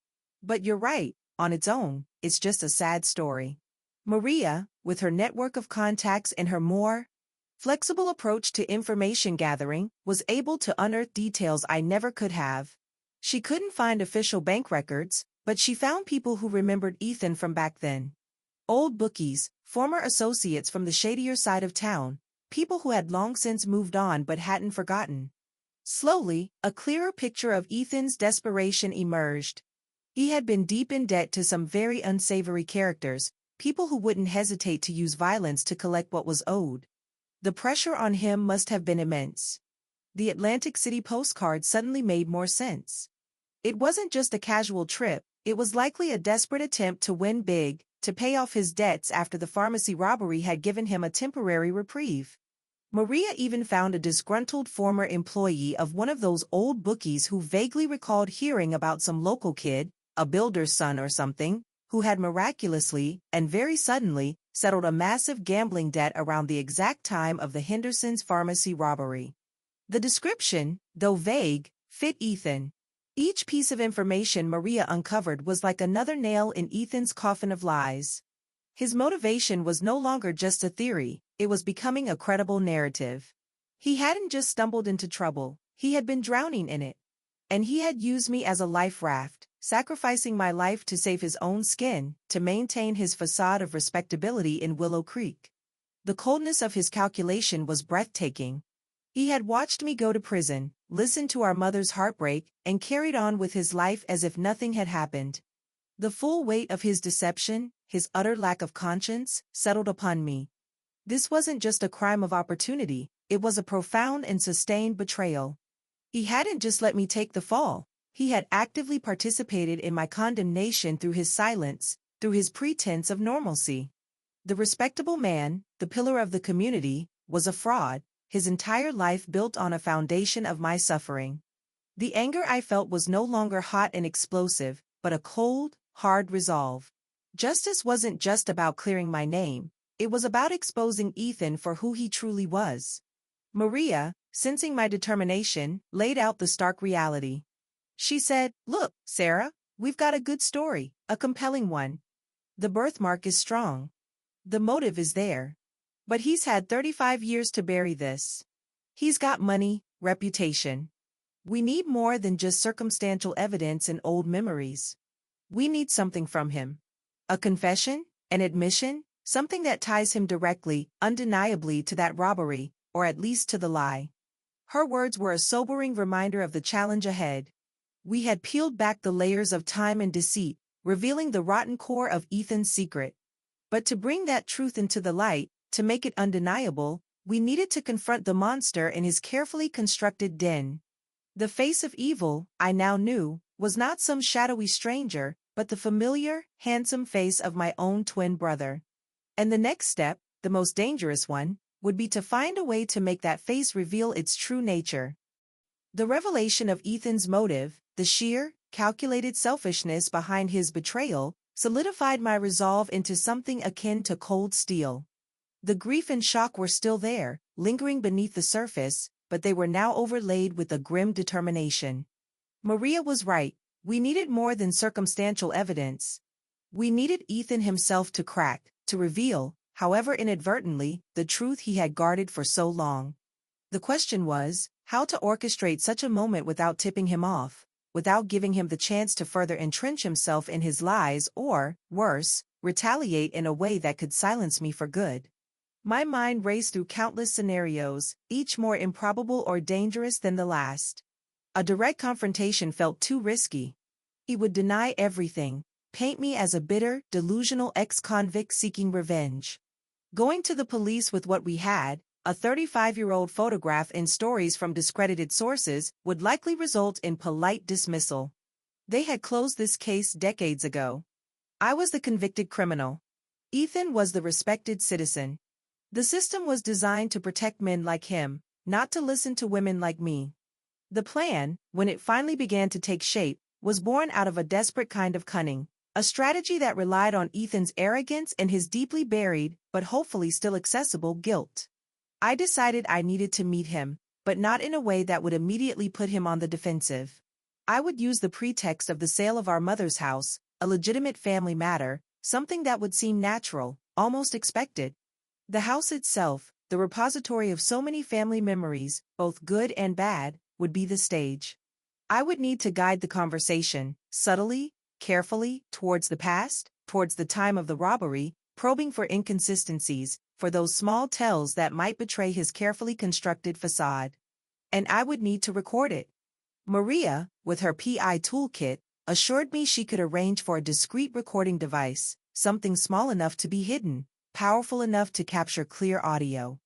But you're right, on its own, it's just a sad story." Maria, with her network of contacts and her more flexible approach to information gathering, was able to unearth details I never could have. She couldn't find official bank records, but she found people who remembered Ethan from back then. Old bookies, former associates from the shadier side of town, people who had long since moved on but hadn't forgotten. Slowly, a clearer picture of Ethan's desperation emerged. He had been deep in debt to some very unsavory characters, people who wouldn't hesitate to use violence to collect what was owed. The pressure on him must have been immense. The Atlantic City postcard suddenly made more sense. It wasn't just a casual trip, it was likely a desperate attempt to win big, to pay off his debts after the pharmacy robbery had given him a temporary reprieve. Maria even found a disgruntled former employee of one of those old bookies who vaguely recalled hearing about some local kid, a builder's son or something, who had miraculously, and very suddenly, settled a massive gambling debt around the exact time of the Henderson's pharmacy robbery. The description, though vague, fit Ethan. Each piece of information Maria uncovered was like another nail in Ethan's coffin of lies. His motivation was no longer just a theory, it was becoming a credible narrative. He hadn't just stumbled into trouble, he had been drowning in it. And he had used me as a life raft, sacrificing my life to save his own skin, to maintain his facade of respectability in Willow Creek. The coldness of his calculation was breathtaking. He had watched me go to prison, listened to our mother's heartbreak, and carried on with his life as if nothing had happened. The full weight of his deception, his utter lack of conscience, settled upon me. This wasn't just a crime of opportunity, it was a profound and sustained betrayal. He hadn't just let me take the fall, he had actively participated in my condemnation through his silence, through his pretense of normalcy. The respectable man, the pillar of the community, was a fraud, his entire life built on a foundation of my suffering. The anger I felt was no longer hot and explosive, but a cold, hard resolve. Justice wasn't just about clearing my name, it was about exposing Ethan for who he truly was. Maria, sensing my determination, laid out the stark reality. She said, "Look, Sarah, we've got a good story, a compelling one. The birthmark is strong. The motive is there. But he's had 35 years to bury this. He's got money, reputation. We need more than just circumstantial evidence and old memories. We need something from him. A confession, an admission, something that ties him directly, undeniably to that robbery, or at least to the lie." Her words were a sobering reminder of the challenge ahead. We had peeled back the layers of time and deceit, revealing the rotten core of Ethan's secret. But to bring that truth into the light, to make it undeniable, we needed to confront the monster in his carefully constructed den. The face of evil, I now knew, was not some shadowy stranger, but the familiar, handsome face of my own twin brother. And the next step, the most dangerous one, would be to find a way to make that face reveal its true nature. The revelation of Ethan's motive, the sheer, calculated selfishness behind his betrayal, solidified my resolve into something akin to cold steel. The grief and shock were still there, lingering beneath the surface, but they were now overlaid with a grim determination. Maria was right, we needed more than circumstantial evidence. We needed Ethan himself to crack, to reveal, however inadvertently, the truth he had guarded for so long. The question was, how to orchestrate such a moment without tipping him off, without giving him the chance to further entrench himself in his lies or, worse, retaliate in a way that could silence me for good. My mind raced through countless scenarios, each more improbable or dangerous than the last. A direct confrontation felt too risky. He would deny everything, paint me as a bitter, delusional ex-convict seeking revenge. Going to the police with what we had, a 35-year-old photograph and stories from discredited sources, would likely result in polite dismissal. They had closed this case decades ago. I was the convicted criminal. Ethan was the respected citizen. The system was designed to protect men like him, not to listen to women like me. The plan, when it finally began to take shape, was born out of a desperate kind of cunning, a strategy that relied on Ethan's arrogance and his deeply buried, but hopefully still accessible, guilt. I decided I needed to meet him, but not in a way that would immediately put him on the defensive. I would use the pretext of the sale of our mother's house, a legitimate family matter, something that would seem natural, almost expected. The house itself, the repository of so many family memories, both good and bad, would be the stage. I would need to guide the conversation, subtly, carefully, towards the past, towards the time of the robbery, probing for inconsistencies, for those small tells that might betray his carefully constructed facade. And I would need to record it. Maria, with her PI toolkit, assured me she could arrange for a discreet recording device, something small enough to be hidden, powerful enough to capture clear audio.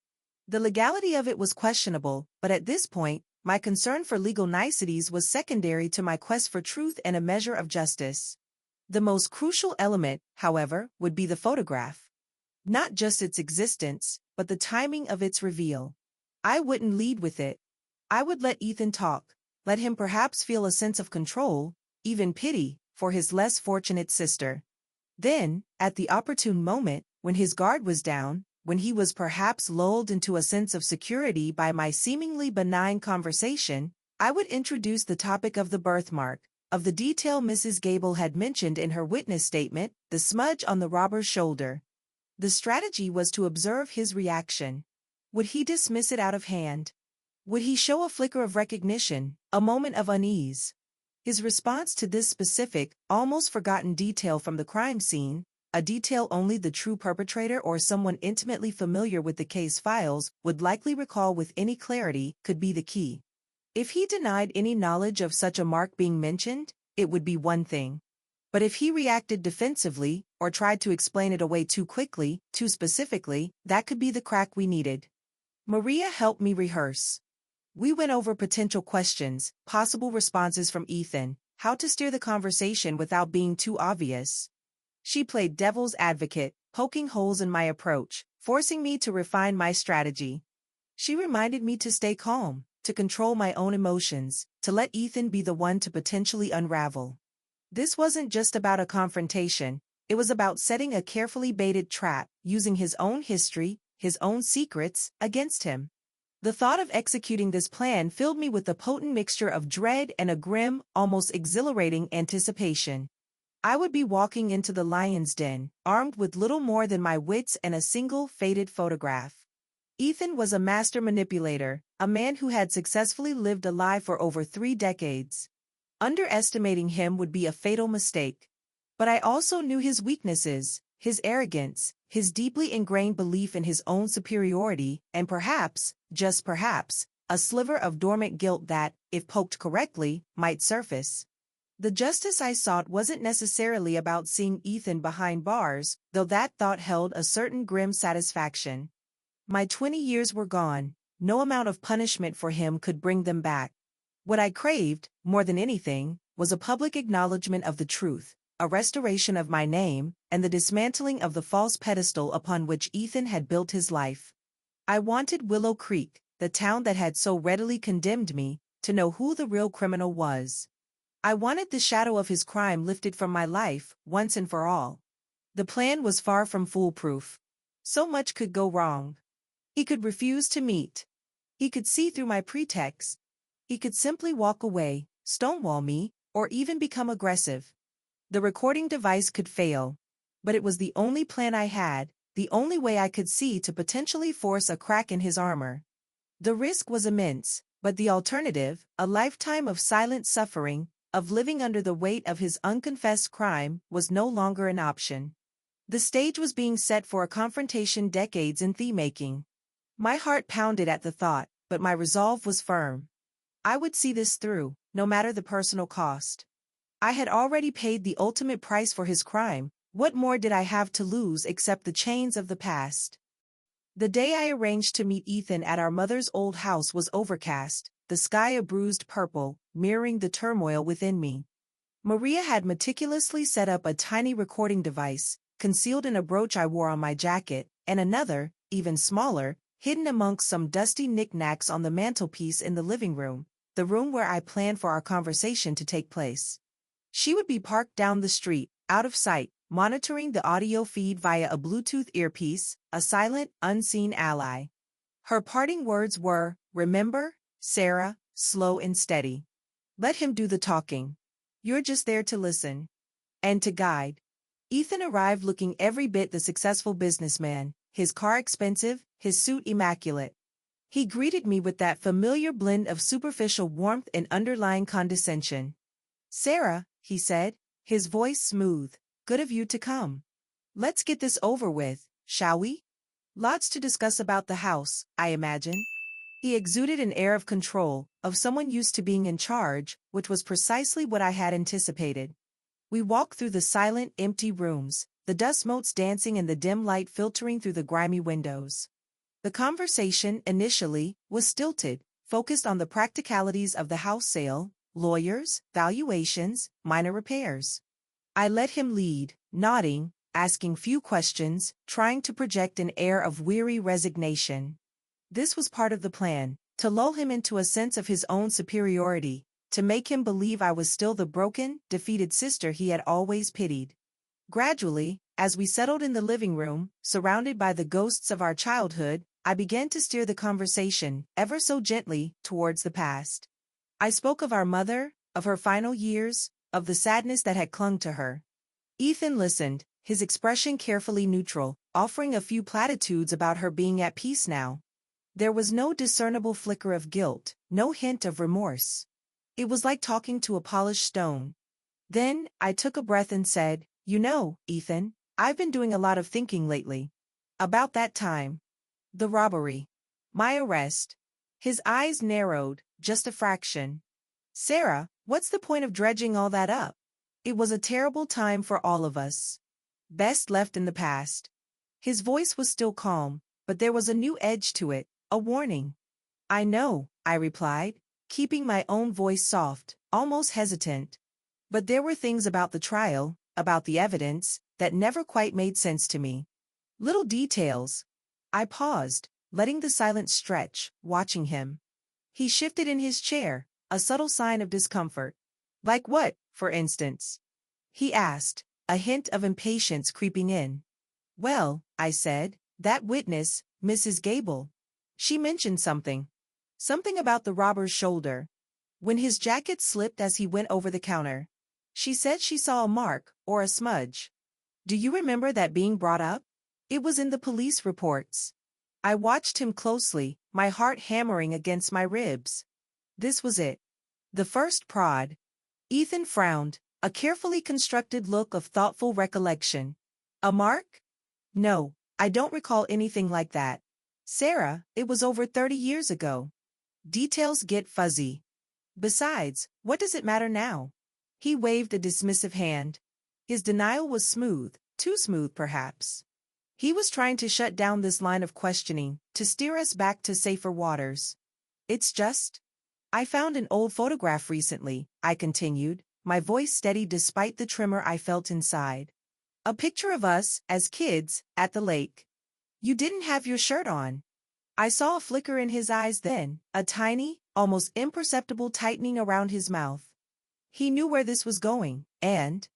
The legality of it was questionable, but at this point, my concern for legal niceties was secondary to my quest for truth and a measure of justice. The most crucial element, however, would be the photograph. Not just its existence, but the timing of its reveal. I wouldn't lead with it. I would let Ethan talk, let him perhaps feel a sense of control, even pity, for his less fortunate sister. Then, at the opportune moment, when his guard was down, when he was perhaps lulled into a sense of security by my seemingly benign conversation, I would introduce the topic of the birthmark, of the detail Mrs. Gable had mentioned in her witness statement, the smudge on the robber's shoulder. The strategy was to observe his reaction. Would he dismiss it out of hand? Would he show a flicker of recognition, a moment of unease? His response to this specific, almost forgotten detail from the crime scene, a detail only the true perpetrator or someone intimately familiar with the case files would likely recall with any clarity, could be the key. If he denied any knowledge of such a mark being mentioned, it would be one thing. But if he reacted defensively, or tried to explain it away too quickly, too specifically, that could be the crack we needed. Maria helped me rehearse. We went over potential questions, possible responses from Ethan, how to steer the conversation without being too obvious. She played devil's advocate, poking holes in my approach, forcing me to refine my strategy. She reminded me to stay calm, to control my own emotions, to let Ethan be the one to potentially unravel. This wasn't just about a confrontation, it was about setting a carefully baited trap, using his own history, his own secrets, against him. The thought of executing this plan filled me with a potent mixture of dread and a grim, almost exhilarating anticipation. I would be walking into the lion's den, armed with little more than my wits and a single faded photograph. Ethan was a master manipulator, a man who had successfully lived a lie for over 3 decades. Underestimating him would be a fatal mistake. But I also knew his weaknesses, his arrogance, his deeply ingrained belief in his own superiority, and perhaps, just perhaps, a sliver of dormant guilt that, if poked correctly, might surface. The justice I sought wasn't necessarily about seeing Ethan behind bars, though that thought held a certain grim satisfaction. My 20 years were gone, no amount of punishment for him could bring them back. What I craved, more than anything, was a public acknowledgement of the truth, a restoration of my name, and the dismantling of the false pedestal upon which Ethan had built his life. I wanted Willow Creek, the town that had so readily condemned me, to know who the real criminal was. I wanted the shadow of his crime lifted from my life, once and for all. The plan was far from foolproof. So much could go wrong. He could refuse to meet. He could see through my pretext. He could simply walk away, stonewall me, or even become aggressive. The recording device could fail. But it was the only plan I had, the only way I could see to potentially force a crack in his armor. The risk was immense, but the alternative, a lifetime of silent suffering, of living under the weight of his unconfessed crime, was no longer an option. The stage was being set for a confrontation decades in theme-making. My heart pounded at the thought, but my resolve was firm. I would see this through, no matter the personal cost. I had already paid the ultimate price for his crime. What more did I have to lose except the chains of the past? The day I arranged to meet Ethan at our mother's old house was overcast, the sky a bruised purple, mirroring the turmoil within me. Maria had meticulously set up a tiny recording device, concealed in a brooch I wore on my jacket, and another, even smaller, hidden amongst some dusty knickknacks on the mantelpiece in the living room, the room where I planned for our conversation to take place. She would be parked down the street, out of sight, monitoring the audio feed via a Bluetooth earpiece, a silent, unseen ally. Her parting words were, "Remember, Sarah, slow and steady. Let him do the talking. You're just there to listen. And to guide." Ethan arrived looking every bit the successful businessman, his car expensive, his suit immaculate. He greeted me with that familiar blend of superficial warmth and underlying condescension. "Sarah," he said, his voice smooth, "good of you to come. Let's get this over with, shall we? Lots to discuss about the house, I imagine. He exuded an air of control, of someone used to being in charge, which was precisely what I had anticipated. We walked through the silent, empty rooms, the dust motes dancing in the dim light filtering through the grimy windows. The conversation, initially, was stilted, focused on the practicalities of the house sale, lawyers, valuations, minor repairs. I let him lead, nodding, asking few questions, trying to project an air of weary resignation. This was part of the plan, to lull him into a sense of his own superiority, to make him believe I was still the broken, defeated sister he had always pitied. Gradually, as we settled in the living room, surrounded by the ghosts of our childhood, I began to steer the conversation, ever so gently, towards the past. I spoke of our mother, of her final years, of the sadness that had clung to her. Ethan listened, his expression carefully neutral, offering a few platitudes about her being at peace now. There was no discernible flicker of guilt, no hint of remorse. It was like talking to a polished stone. Then, I took a breath and said, "You know, Ethan, I've been doing a lot of thinking lately. About that time. The robbery. My arrest." His eyes narrowed, just a fraction. "Sarah, what's the point of dredging all that up? It was a terrible time for all of us. Best left in the past." His voice was still calm, but there was a new edge to it, a warning. "I know," I replied, keeping my own voice soft, almost hesitant. But there were things about the trial, about the evidence, that never quite made sense to me. Little details. I paused, letting the silence stretch, watching him. He shifted in his chair, a subtle sign of discomfort. "Like what, for instance?" he asked, a hint of impatience creeping in. "Well," I said, "that witness, Mrs. Gable. She mentioned something. Something about the robber's shoulder. When his jacket slipped as he went over the counter. She said she saw a mark, or a smudge. Do you remember that being brought up? It was in the police reports." I watched him closely, my heart hammering against my ribs. This was it. The first prod. Ethan frowned, a carefully constructed look of thoughtful recollection. "A mark? No, I don't recall anything like that. Sarah, it was over 30 years ago. Details get fuzzy. Besides, what does it matter now?" He waved a dismissive hand. His denial was smooth, too smooth perhaps. He was trying to shut down this line of questioning, to steer us back to safer waters. "It's just. I found an old photograph recently," I continued, my voice steady despite the tremor I felt inside. "A picture of us, as kids, at the lake. You didn't have your shirt on." I saw a flicker in his eyes then, a tiny, almost imperceptible tightening around his mouth. He knew where this was going, and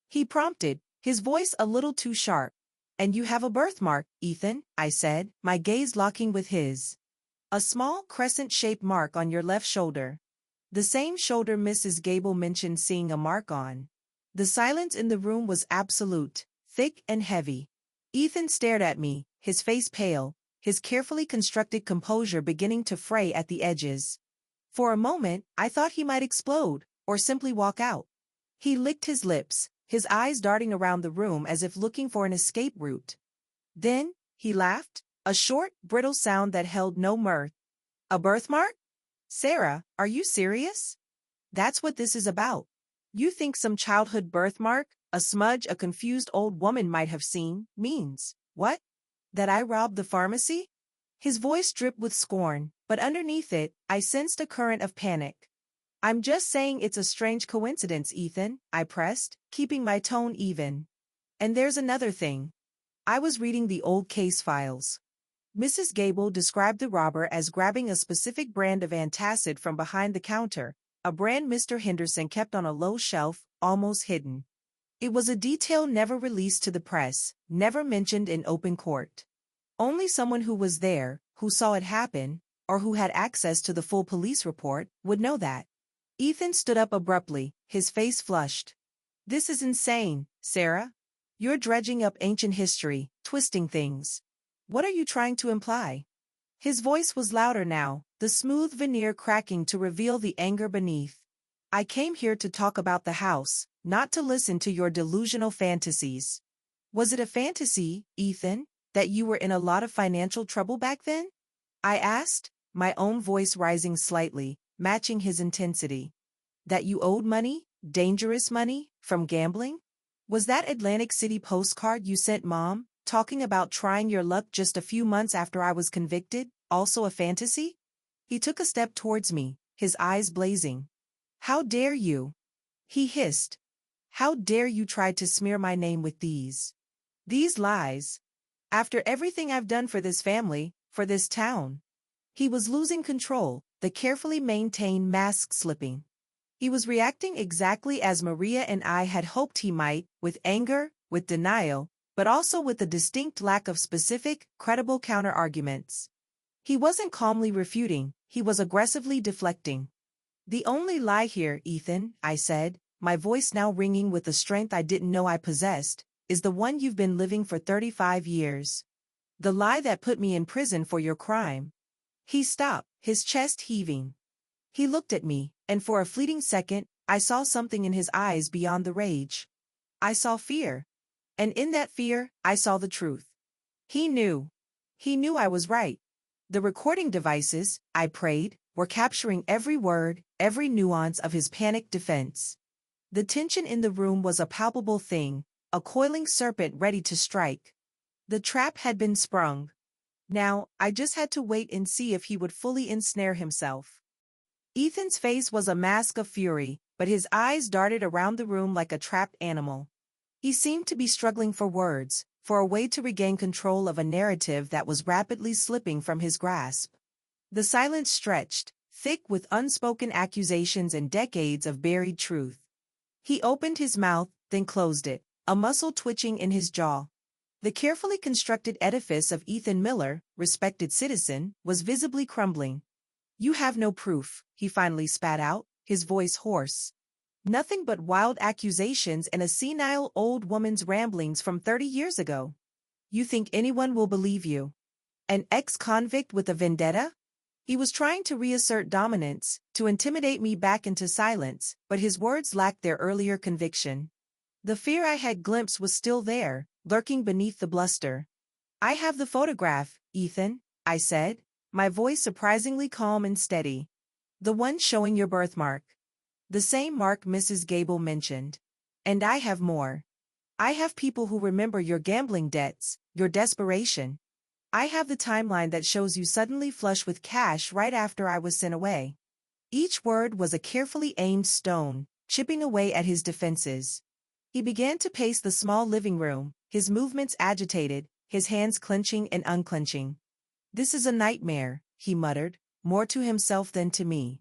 he prompted, his voice a little too sharp. "And you have a birthmark, Ethan," I said, my gaze locking with his. "A small crescent-shaped mark on your left shoulder. The same shoulder Mrs. Gable mentioned seeing a mark on." The silence in the room was absolute, thick and heavy. Ethan stared at me, his face pale, his carefully constructed composure beginning to fray at the edges. For a moment, I thought he might explode, or simply walk out. He licked his lips, his eyes darting around the room as if looking for an escape route. Then, he laughed, a short, brittle sound that held no mirth. "A birthmark? Sarah, are you serious? That's what this is about. You think some childhood birthmark, a smudge a confused old woman might have seen, means, what? That I robbed the pharmacy?" His voice dripped with scorn, but underneath it, I sensed a current of panic. "I'm just saying it's a strange coincidence, Ethan," I pressed, keeping my tone even. "And there's another thing. I was reading the old case files. Mrs. Gable described the robber as grabbing a specific brand of antacid from behind the counter, a brand Mr. Henderson kept on a low shelf, almost hidden. It was a detail never released to the press, never mentioned in open court. Only someone who was there, who saw it happen, or who had access to the full police report, would know that." Ethan stood up abruptly, his face flushed. "This is insane, Sarah. You're dredging up ancient history, twisting things. What are you trying to imply?" His voice was louder now, the smooth veneer cracking to reveal the anger beneath. "I came here to talk about the house, not to listen to your delusional fantasies." Was it a fantasy, Ethan, that you were in a lot of financial trouble back then? I asked, my own voice rising slightly, matching his intensity. That you owed money, dangerous money, from gambling? Was that Atlantic City postcard you sent Mom, talking about trying your luck just a few months after I was convicted, also a fantasy? He took a step towards me, his eyes blazing. How dare you? He hissed. How dare you try to smear my name with these lies? After everything I've done for this family, for this town. He was losing control, the carefully maintained mask slipping. He was reacting exactly as Maria and I had hoped he might, with anger, with denial, but also with a distinct lack of specific, credible counter-arguments. He wasn't calmly refuting, he was aggressively deflecting. The only lie here, Ethan, I said, my voice now ringing with the strength I didn't know I possessed, is the one you've been living for 35 years. The lie that put me in prison for your crime. He stopped, his chest heaving. He looked at me, and for a fleeting second, I saw something in his eyes beyond the rage. I saw fear. And in that fear, I saw the truth. He knew. He knew I was right. The recording devices, I prayed, were capturing every word, every nuance of his panicked defense. The tension in the room was a palpable thing, a coiling serpent ready to strike. The trap had been sprung. Now, I just had to wait and see if he would fully ensnare himself. Ethan's face was a mask of fury, but his eyes darted around the room like a trapped animal. He seemed to be struggling for words, for a way to regain control of a narrative that was rapidly slipping from his grasp. The silence stretched, thick with unspoken accusations and decades of buried truth. He opened his mouth, then closed it, a muscle twitching in his jaw. The carefully constructed edifice of Ethan Miller, respected citizen, was visibly crumbling. You have no proof, he finally spat out, his voice hoarse. Nothing but wild accusations and a senile old woman's ramblings from 30 years ago. You think anyone will believe you? An ex-convict with a vendetta? He was trying to reassert dominance, to intimidate me back into silence, but his words lacked their earlier conviction. The fear I had glimpsed was still there, lurking beneath the bluster. I have the photograph, Ethan, I said, my voice surprisingly calm and steady. The one showing your birthmark. The same mark Mrs. Gable mentioned. And I have more. I have people who remember your gambling debts, your desperation. I have the timeline that shows you suddenly flush with cash right after I was sent away. Each word was a carefully aimed stone, chipping away at his defenses. He began to pace the small living room, his movements agitated, his hands clenching and unclenching. This is a nightmare, he muttered, more to himself than to me.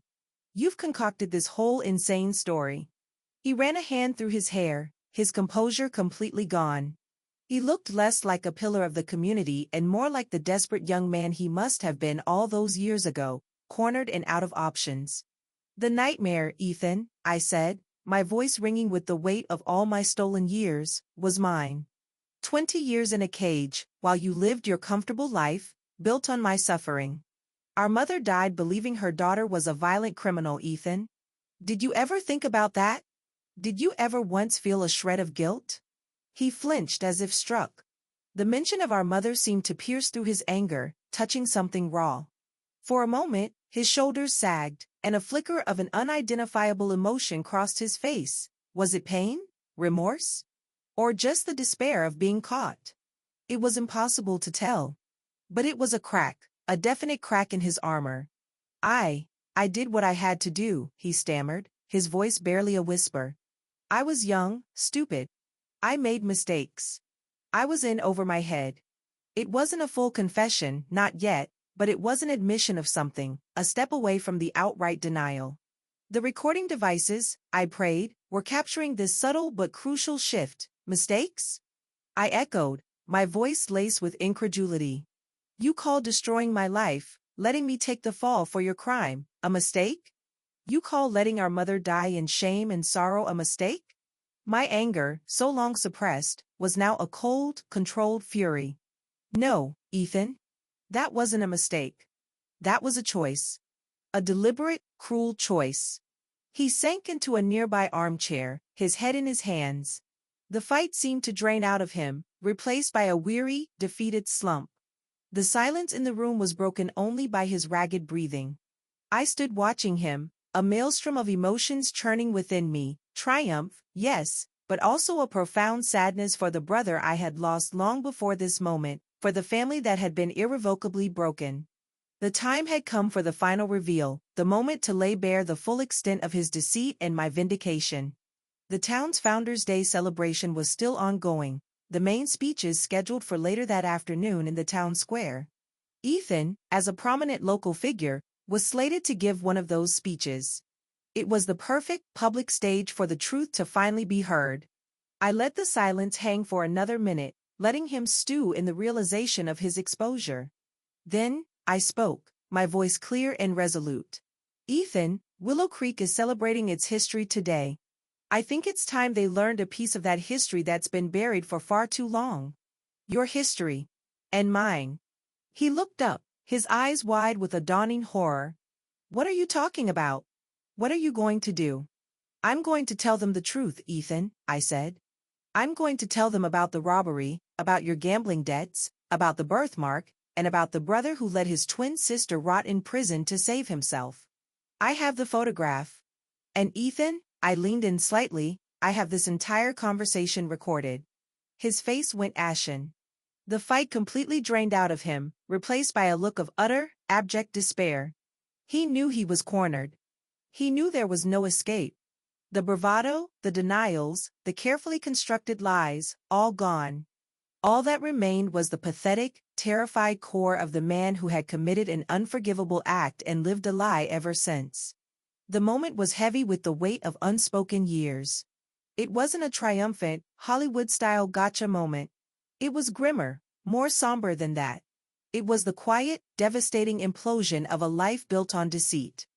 You've concocted this whole insane story. He ran a hand through his hair, his composure completely gone. He looked less like a pillar of the community and more like the desperate young man he must have been all those years ago, cornered and out of options. The nightmare, Ethan, I said, my voice ringing with the weight of all my stolen years, was mine. 20 years in a cage, while you lived your comfortable life, built on my suffering. Our mother died believing her daughter was a violent criminal, Ethan. Did you ever think about that? Did you ever once feel a shred of guilt? He flinched as if struck. The mention of our mother seemed to pierce through his anger, touching something raw. For a moment, his shoulders sagged, and a flicker of an unidentifiable emotion crossed his face. Was it pain? Remorse? Or just the despair of being caught? It was impossible to tell. But it was a crack, a definite crack in his armor. I did what I had to do, he stammered, his voice barely a whisper. I was young, stupid. I made mistakes. I was in over my head. It wasn't a full confession, not yet, but it was an admission of something, a step away from the outright denial. The recording devices, I prayed, were capturing this subtle but crucial shift. Mistakes? I echoed, my voice laced with incredulity. You call destroying my life, letting me take the fall for your crime, a mistake? You call letting our mother die in shame and sorrow a mistake? My anger, so long suppressed, was now a cold, controlled fury. No, Ethan. That wasn't a mistake. That was a choice. A deliberate, cruel choice. He sank into a nearby armchair, his head in his hands. The fight seemed to drain out of him, replaced by a weary, defeated slump. The silence in the room was broken only by his ragged breathing. I stood watching him, a maelstrom of emotions churning within me, triumph, yes, but also a profound sadness for the brother I had lost long before this moment, for the family that had been irrevocably broken. The time had come for the final reveal, the moment to lay bare the full extent of his deceit and my vindication. The town's Founders' Day celebration was still ongoing, the main speeches scheduled for later that afternoon in the town square. Ethan, as a prominent local figure, was slated to give one of those speeches. It was the perfect public stage for the truth to finally be heard. I let the silence hang for another minute, letting him stew in the realization of his exposure. Then, I spoke, my voice clear and resolute. Ethan, Willow Creek is celebrating its history today. I think it's time they learned a piece of that history that's been buried for far too long. Your history. And mine. He looked up, his eyes wide with a dawning horror. What are you talking about? What are you going to do? I'm going to tell them the truth, Ethan, I said. I'm going to tell them about the robbery, about your gambling debts, about the birthmark, and about the brother who let his twin sister rot in prison to save himself. I have the photograph. And Ethan, I leaned in slightly, I have this entire conversation recorded. His face went ashen. The fight completely drained out of him, replaced by a look of utter, abject despair. He knew he was cornered. He knew there was no escape. The bravado, the denials, the carefully constructed lies, all gone. All that remained was the pathetic, terrified core of the man who had committed an unforgivable act and lived a lie ever since. The moment was heavy with the weight of unspoken years. It wasn't a triumphant, Hollywood-style gotcha moment. It was grimmer, more somber than that. It was the quiet, devastating implosion of a life built on deceit.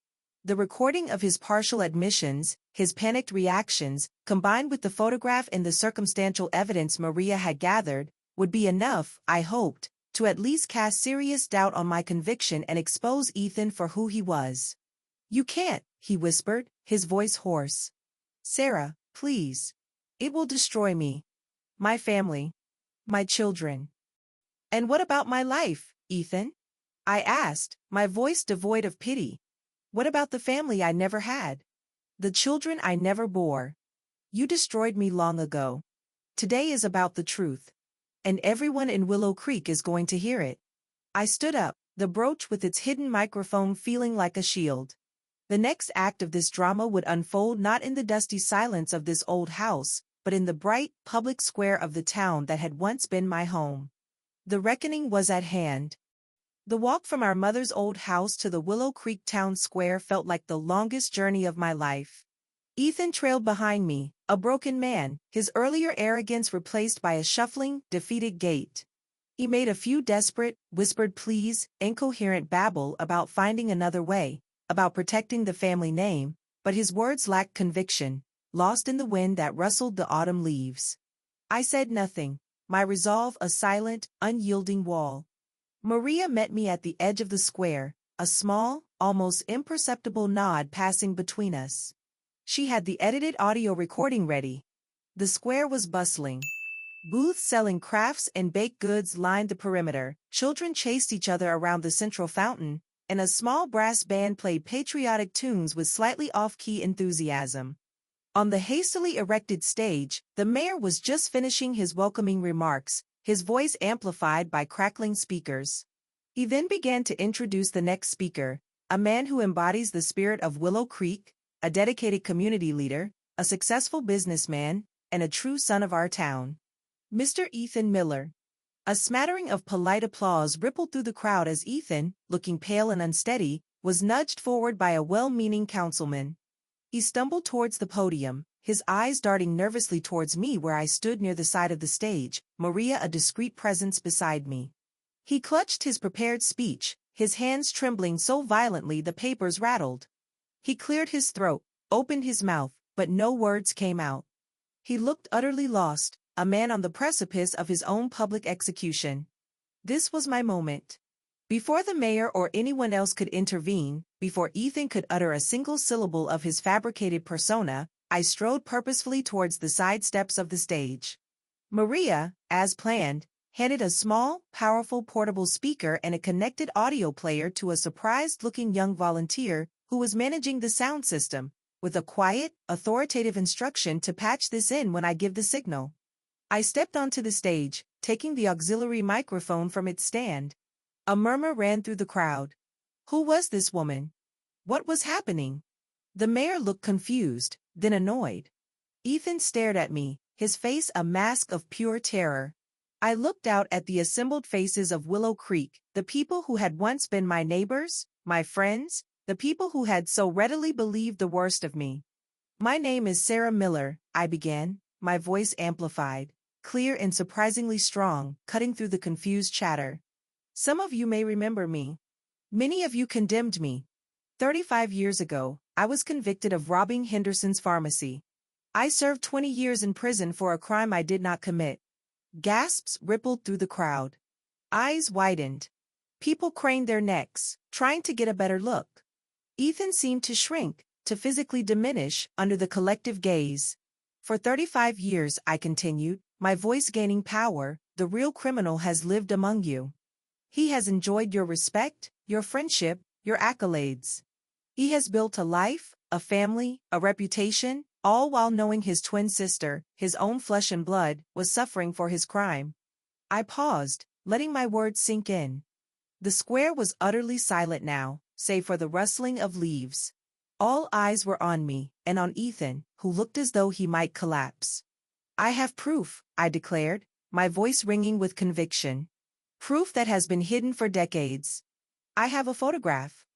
The recording of his partial admissions, his panicked reactions, combined with the photograph and the circumstantial evidence Maria had gathered, would be enough, I hoped, to at least cast serious doubt on my conviction and expose Ethan for who he was. You can't, he whispered, his voice hoarse. Sarah, please. It will destroy me. My family. My children. And what about my life, Ethan? I asked, my voice devoid of pity. What about the family I never had? The children I never bore? You destroyed me long ago. Today is about the truth. And everyone in Willow Creek is going to hear it. I stood up, the brooch with its hidden microphone feeling like a shield. The next act of this drama would unfold not in the dusty silence of this old house, but in the bright, public square of the town that had once been my home. The reckoning was at hand. The walk from our mother's old house to the Willow Creek town square felt like the longest journey of my life. Ethan trailed behind me, a broken man, his earlier arrogance replaced by a shuffling, defeated gait. He made a few desperate, whispered pleas, incoherent babble about finding another way, about protecting the family name, but his words lacked conviction, lost in the wind that rustled the autumn leaves. I said nothing, my resolve a silent, unyielding wall. Maria met me at the edge of the square, a small, almost imperceptible nod passing between us. She had the edited audio recording ready. The square was bustling. Booths selling crafts and baked goods lined the perimeter, children chased each other around the central fountain, and a small brass band played patriotic tunes with slightly off-key enthusiasm. On the hastily erected stage, the mayor was just finishing his welcoming remarks, his voice amplified by crackling speakers. He then began to introduce the next speaker, a man who embodies the spirit of Willow Creek, a dedicated community leader, a successful businessman, and a true son of our town. Mr. Ethan Miller. A smattering of polite applause rippled through the crowd as Ethan, looking pale and unsteady, was nudged forward by a well-meaning councilman. He stumbled towards the podium, his eyes darting nervously towards me where I stood near the side of the stage, Maria a discreet presence beside me. He clutched his prepared speech, his hands trembling so violently the papers rattled. He cleared his throat, opened his mouth, but no words came out. He looked utterly lost, a man on the precipice of his own public execution. This was my moment. Before the mayor or anyone else could intervene, before Ethan could utter a single syllable of his fabricated persona, I strode purposefully towards the side steps of the stage. Maria, as planned, handed a small, powerful portable speaker and a connected audio player to a surprised-looking young volunteer who was managing the sound system, with a quiet, authoritative instruction to patch this in when I give the signal. I stepped onto the stage, taking the auxiliary microphone from its stand. A murmur ran through the crowd. Who was this woman? What was happening? The mayor looked confused, then annoyed. Ethan stared at me, his face a mask of pure terror. I looked out at the assembled faces of Willow Creek, the people who had once been my neighbors, my friends, the people who had so readily believed the worst of me. My name is Sarah Miller, I began, my voice amplified, clear and surprisingly strong, cutting through the confused chatter. Some of you may remember me. Many of you condemned me. 35 years ago, I was convicted of robbing Henderson's pharmacy. I served 20 years in prison for a crime I did not commit. Gasps rippled through the crowd. Eyes widened. People craned their necks, trying to get a better look. Ethan seemed to shrink, to physically diminish, under the collective gaze. For 35 years, I continued, my voice gaining power, the real criminal has lived among you. He has enjoyed your respect, your friendship, your accolades. He has built a life, a family, a reputation, all while knowing his twin sister, his own flesh and blood, was suffering for his crime. I paused, letting my words sink in. The square was utterly silent now, save for the rustling of leaves. All eyes were on me, and on Ethan, who looked as though he might collapse. I have proof, I declared, my voice ringing with conviction. Proof that has been hidden for decades. I have a photograph.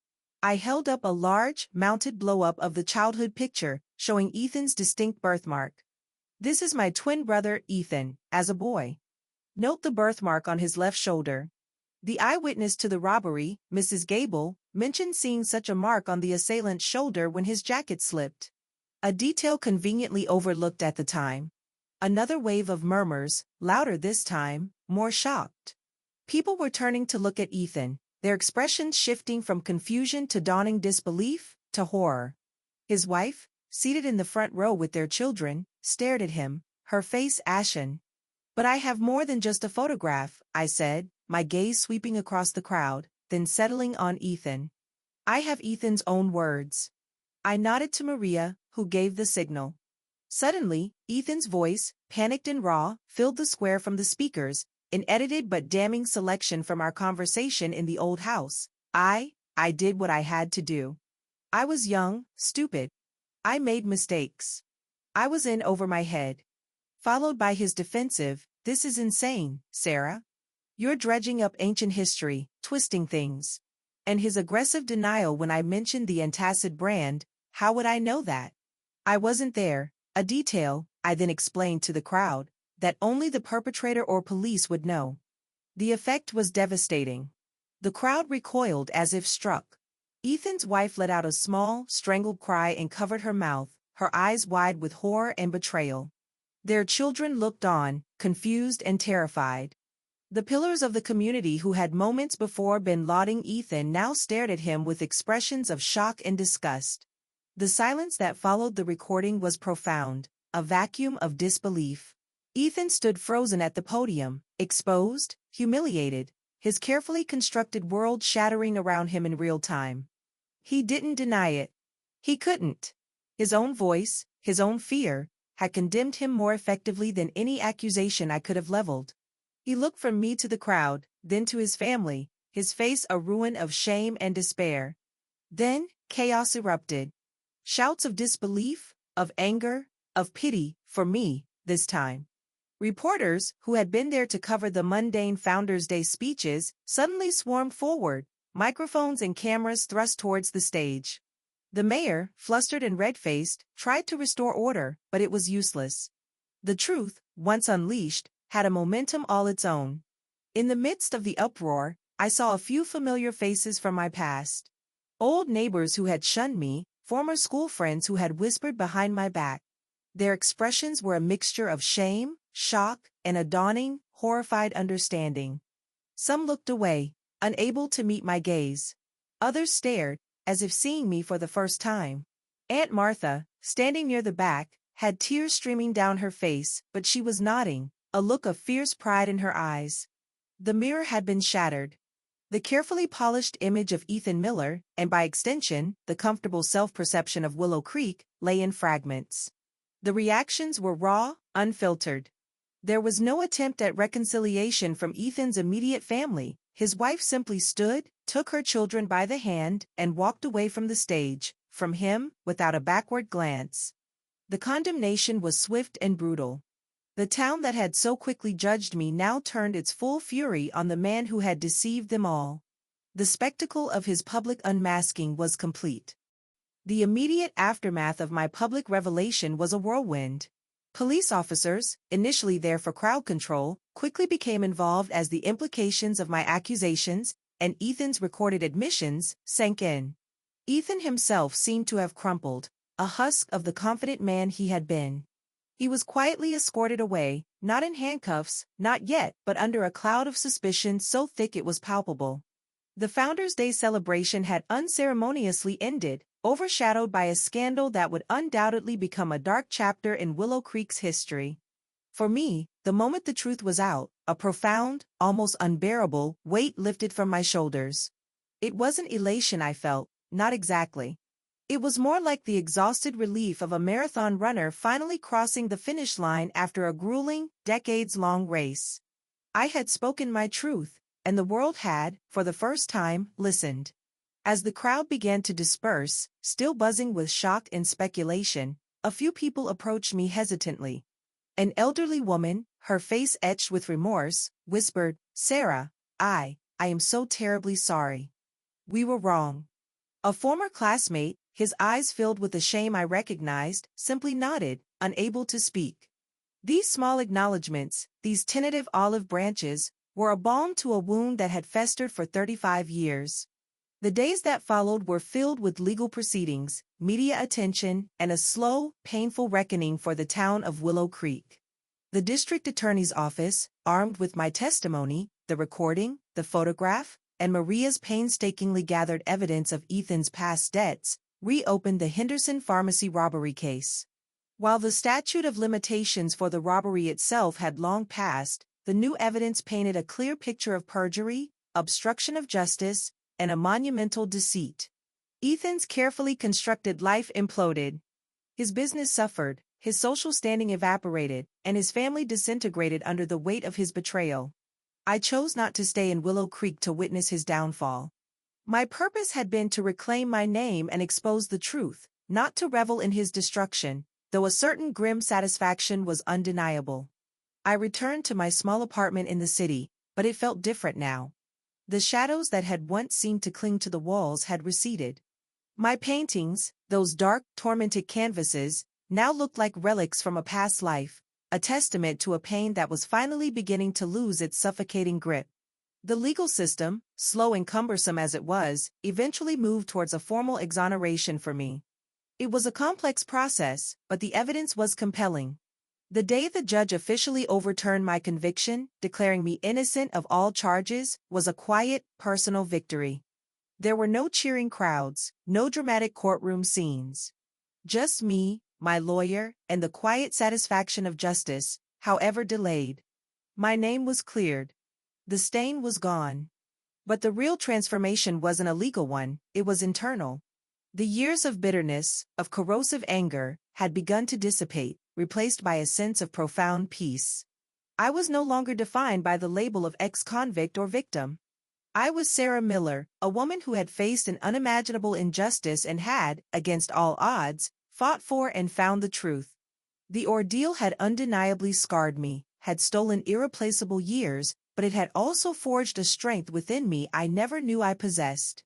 I held up a large, mounted blow-up of the childhood picture, showing Ethan's distinct birthmark. This is my twin brother, Ethan, as a boy. Note the birthmark on his left shoulder. The eyewitness to the robbery, Mrs. Gable, mentioned seeing such a mark on the assailant's shoulder when his jacket slipped. A detail conveniently overlooked at the time. Another wave of murmurs, louder this time, more shocked. People were turning to look at Ethan, their expressions shifting from confusion to dawning disbelief, to horror. His wife, seated in the front row with their children, stared at him, her face ashen. But I have more than just a photograph, I said, my gaze sweeping across the crowd, then settling on Ethan. I have Ethan's own words. I nodded to Maria, who gave the signal. Suddenly, Ethan's voice, panicked and raw, filled the square from the speakers, an edited but damning selection from our conversation in the old house. I did what I had to do. I was young, stupid. I made mistakes. I was in over my head. Followed by his defensive, this is insane, Sarah. You're dredging up ancient history, twisting things. And his aggressive denial when I mentioned the antacid brand, how would I know that? I wasn't there, a detail, I then explained to the crowd, that only the perpetrator or police would know. The effect was devastating. The crowd recoiled as if struck. Ethan's wife let out a small, strangled cry and covered her mouth, her eyes wide with horror and betrayal. Their children looked on, confused and terrified. The pillars of the community who had moments before been lauding Ethan now stared at him with expressions of shock and disgust. The silence that followed the recording was profound, a vacuum of disbelief. Ethan stood frozen at the podium, exposed, humiliated, his carefully constructed world shattering around him in real time. He didn't deny it. He couldn't. His own voice, his own fear, had condemned him more effectively than any accusation I could have leveled. He looked from me to the crowd, then to his family, his face a ruin of shame and despair. Then, chaos erupted. Shouts of disbelief, of anger, of pity, for me, this time. Reporters, who had been there to cover the mundane Founders' Day speeches, suddenly swarmed forward, microphones and cameras thrust towards the stage. The mayor, flustered and red-faced, tried to restore order, but it was useless. The truth, once unleashed, had a momentum all its own. In the midst of the uproar, I saw a few familiar faces from my past. Old neighbors who had shunned me, former school friends who had whispered behind my back. Their expressions were a mixture of shame, shock, and a dawning, horrified understanding. Some looked away, unable to meet my gaze. Others stared, as if seeing me for the first time. Aunt Martha, standing near the back, had tears streaming down her face, but she was nodding, a look of fierce pride in her eyes. The mirror had been shattered. The carefully polished image of Ethan Miller, and by extension, the comfortable self-perception of Willow Creek, lay in fragments. The reactions were raw, unfiltered. There was no attempt at reconciliation from Ethan's immediate family. His wife simply stood, took her children by the hand, and walked away from the stage, from him, without a backward glance. The condemnation was swift and brutal. The town that had so quickly judged me now turned its full fury on the man who had deceived them all. The spectacle of his public unmasking was complete. The immediate aftermath of my public revelation was a whirlwind. Police officers, initially there for crowd control, quickly became involved as the implications of my accusations, and Ethan's recorded admissions, sank in. Ethan himself seemed to have crumpled, a husk of the confident man he had been. He was quietly escorted away, not in handcuffs, not yet, but under a cloud of suspicion so thick it was palpable. The Founders' Day celebration had unceremoniously ended, overshadowed by a scandal that would undoubtedly become a dark chapter in Willow Creek's history. For me, the moment the truth was out, a profound, almost unbearable, weight lifted from my shoulders. It wasn't elation I felt, not exactly. It was more like the exhausted relief of a marathon runner finally crossing the finish line after a grueling, decades-long race. I had spoken my truth, and the world had, for the first time, listened. As the crowd began to disperse, still buzzing with shock and speculation, a few people approached me hesitantly. An elderly woman, her face etched with remorse, whispered, "Sarah, I am so terribly sorry. We were wrong." A former classmate, his eyes filled with the shame I recognized, simply nodded, unable to speak. These small acknowledgments, these tentative olive branches, were a balm to a wound that had festered for 35 years. The days that followed were filled with legal proceedings, media attention, and a slow, painful reckoning for the town of Willow Creek. The district attorney's office, armed with my testimony, the recording, the photograph, and Maria's painstakingly gathered evidence of Ethan's past debts, reopened the Henderson Pharmacy robbery case. While the statute of limitations for the robbery itself had long passed, the new evidence painted a clear picture of perjury, obstruction of justice, and a monumental deceit. Ethan's carefully constructed life imploded. His business suffered, his social standing evaporated, and his family disintegrated under the weight of his betrayal. I chose not to stay in Willow Creek to witness his downfall. My purpose had been to reclaim my name and expose the truth, not to revel in his destruction, though a certain grim satisfaction was undeniable. I returned to my small apartment in the city, but it felt different now. The shadows that had once seemed to cling to the walls had receded. My paintings, those dark, tormented canvases, now looked like relics from a past life, a testament to a pain that was finally beginning to lose its suffocating grip. The legal system, slow and cumbersome as it was, eventually moved towards a formal exoneration for me. It was a complex process, but the evidence was compelling. The day the judge officially overturned my conviction, declaring me innocent of all charges, was a quiet, personal victory. There were no cheering crowds, no dramatic courtroom scenes. Just me, my lawyer, and the quiet satisfaction of justice, however delayed. My name was cleared. The stain was gone. But the real transformation wasn't a legal one, it was internal. The years of bitterness, of corrosive anger, had begun to dissipate, replaced by a sense of profound peace. I was no longer defined by the label of ex-convict or victim. I was Sarah Miller, a woman who had faced an unimaginable injustice and had, against all odds, fought for and found the truth. The ordeal had undeniably scarred me, had stolen irreplaceable years, but it had also forged a strength within me I never knew I possessed.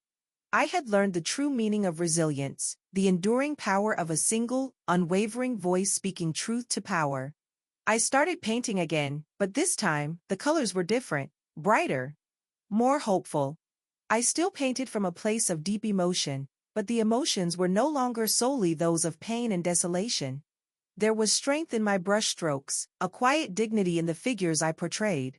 I had learned the true meaning of resilience, the enduring power of a single, unwavering voice speaking truth to power. I started painting again, but this time, the colors were different, brighter, more hopeful. I still painted from a place of deep emotion, but the emotions were no longer solely those of pain and desolation. There was strength in my brushstrokes, a quiet dignity in the figures I portrayed.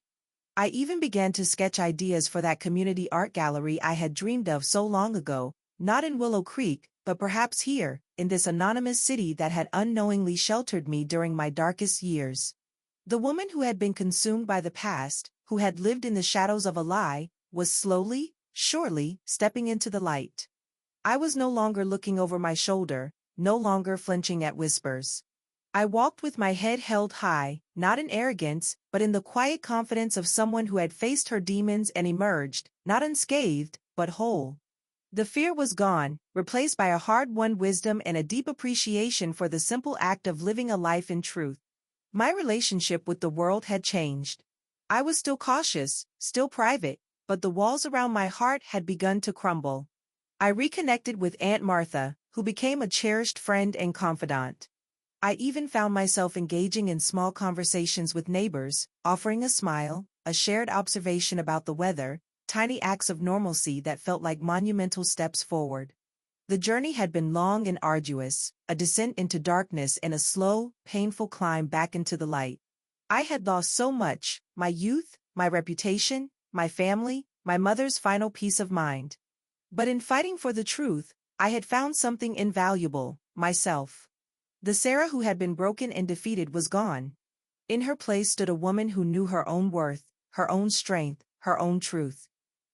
I even began to sketch ideas for that community art gallery I had dreamed of so long ago, not in Willow Creek, but perhaps here, in this anonymous city that had unknowingly sheltered me during my darkest years. The woman who had been consumed by the past, who had lived in the shadows of a lie, was slowly, surely, stepping into the light. I was no longer looking over my shoulder, no longer flinching at whispers. I walked with my head held high, not in arrogance, but in the quiet confidence of someone who had faced her demons and emerged, not unscathed, but whole. The fear was gone, replaced by a hard-won wisdom and a deep appreciation for the simple act of living a life in truth. My relationship with the world had changed. I was still cautious, still private, but the walls around my heart had begun to crumble. I reconnected with Aunt Martha, who became a cherished friend and confidant. I even found myself engaging in small conversations with neighbors, offering a smile, a shared observation about the weather, tiny acts of normalcy that felt like monumental steps forward. The journey had been long and arduous, a descent into darkness and a slow, painful climb back into the light. I had lost so much: my youth, my reputation, my family, my mother's final peace of mind. But in fighting for the truth, I had found something invaluable: myself. The Sarah who had been broken and defeated was gone. In her place stood a woman who knew her own worth, her own strength, her own truth.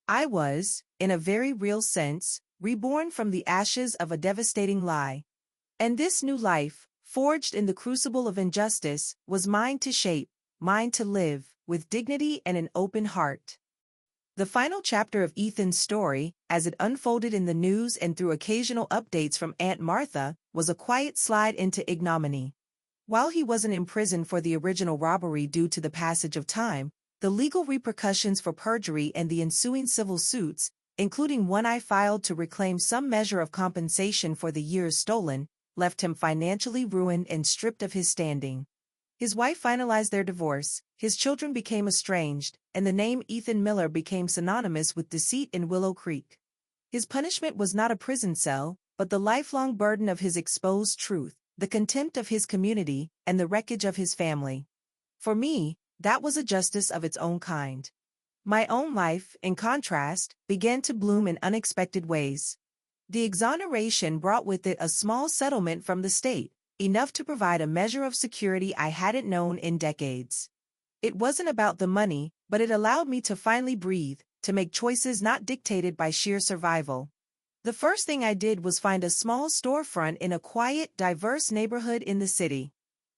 I was, in a very real sense, reborn from the ashes of a devastating lie. And this new life, forged in the crucible of injustice, was mine to shape, mine to live, with dignity and an open heart. The final chapter of Ethan's story, as it unfolded in the news and through occasional updates from Aunt Martha, was a quiet slide into ignominy. While he wasn't imprisoned for the original robbery due to the passage of time, the legal repercussions for perjury and the ensuing civil suits, including one I filed to reclaim some measure of compensation for the years stolen, left him financially ruined and stripped of his standing. His wife finalized their divorce, his children became estranged, and the name Ethan Miller became synonymous with deceit in Willow Creek. His punishment was not a prison cell, but the lifelong burden of his exposed truth, the contempt of his community, and the wreckage of his family. For me, that was a justice of its own kind. My own life, in contrast, began to bloom in unexpected ways. The exoneration brought with it a small settlement from the state, enough to provide a measure of security I hadn't known in decades. It wasn't about the money, but it allowed me to finally breathe, to make choices not dictated by sheer survival. The first thing I did was find a small storefront in a quiet, diverse neighborhood in the city.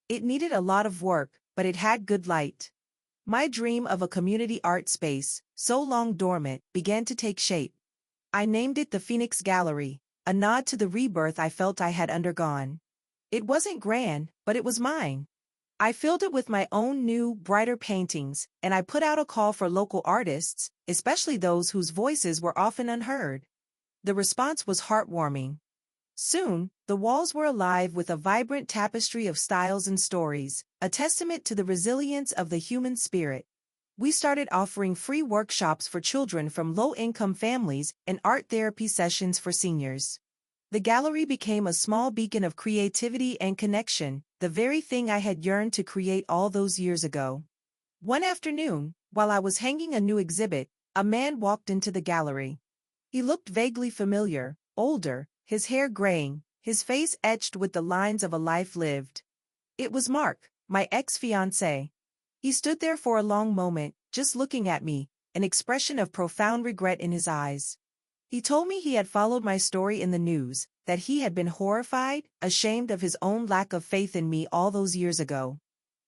It needed a lot of work, but it had good light. My dream of a community art space, so long dormant, began to take shape. I named it the Phoenix Gallery, a nod to the rebirth I felt I had undergone. It wasn't grand, but it was mine. I filled it with my own new, brighter paintings, and I put out a call for local artists, especially those whose voices were often unheard. The response was heartwarming. Soon, the walls were alive with a vibrant tapestry of styles and stories, a testament to the resilience of the human spirit. We started offering free workshops for children from low-income families and art therapy sessions for seniors. The gallery became a small beacon of creativity and connection, the very thing I had yearned to create all those years ago. One afternoon, while I was hanging a new exhibit, a man walked into the gallery. He looked vaguely familiar, older, his hair graying, his face etched with the lines of a life lived. It was Mark, my ex-fiancé. He stood there for a long moment, just looking at me, an expression of profound regret in his eyes. He told me he had followed my story in the news, that he had been horrified, ashamed of his own lack of faith in me all those years ago.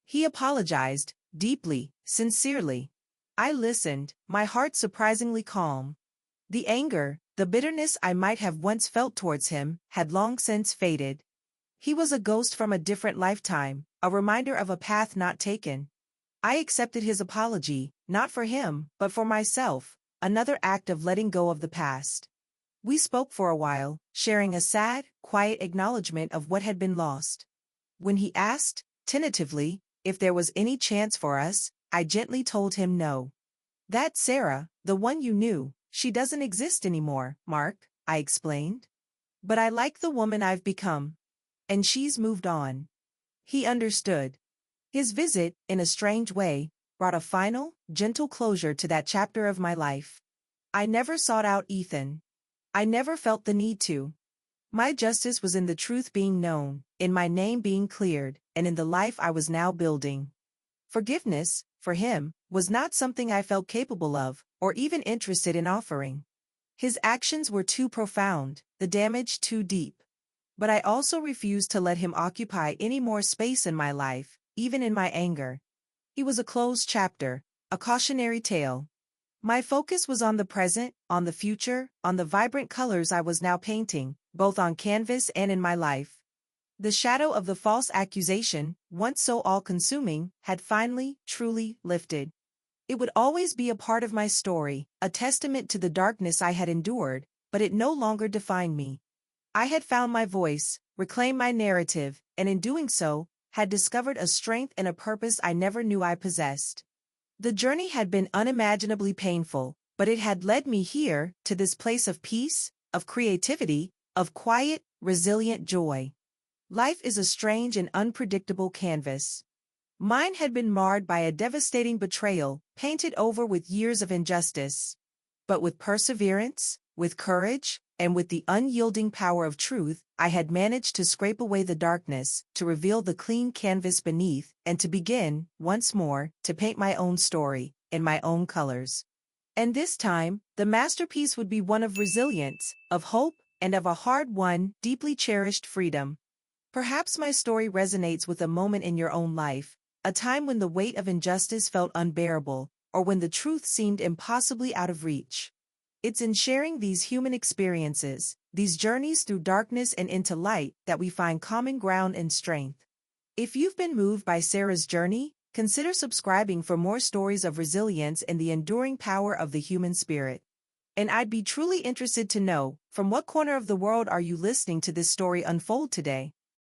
He apologized, deeply, sincerely. I listened, my heart surprisingly calm. The anger, the bitterness I might have once felt towards him, had long since faded. He was a ghost from a different lifetime, a reminder of a path not taken. I accepted his apology, not for him, but for myself, another act of letting go of the past. We spoke for a while, sharing a sad, quiet acknowledgement of what had been lost. When he asked, tentatively, if there was any chance for us, I gently told him no. That Sarah, the one you knew, she doesn't exist anymore, Mark, I explained. But I like the woman I've become. And she's moved on. He understood. His visit, in a strange way, brought a final, gentle closure to that chapter of my life. I never sought out Ethan. I never felt the need to. My justice was in the truth being known, in my name being cleared, and in the life I was now building. Forgiveness, for him, was not something I felt capable of, or even interested in offering. His actions were too profound, the damage too deep. But I also refused to let him occupy any more space in my life, even in my anger. He was a closed chapter, a cautionary tale. My focus was on the present, on the future, on the vibrant colors I was now painting, both on canvas and in my life. The shadow of the false accusation, once so all-consuming, had finally, truly lifted. It would always be a part of my story, a testament to the darkness I had endured, but it no longer defined me. I had found my voice, reclaimed my narrative, and in doing so, had discovered a strength and a purpose I never knew I possessed. The journey had been unimaginably painful, but it had led me here, to this place of peace, of creativity, of quiet, resilient joy. Life is a strange and unpredictable canvas. Mine had been marred by a devastating betrayal, painted over with years of injustice. But with perseverance, with courage, and with the unyielding power of truth, I had managed to scrape away the darkness, to reveal the clean canvas beneath, and to begin, once more, to paint my own story, in my own colors. And this time, the masterpiece would be one of resilience, of hope, and of a hard-won, deeply cherished freedom. Perhaps my story resonates with a moment in your own life, a time when the weight of injustice felt unbearable, or when the truth seemed impossibly out of reach. It's in sharing these human experiences, these journeys through darkness and into light, that we find common ground and strength. If you've been moved by Sarah's journey, consider subscribing for more stories of resilience and the enduring power of the human spirit. And I'd be truly interested to know, from what corner of the world are you listening to this story unfold today?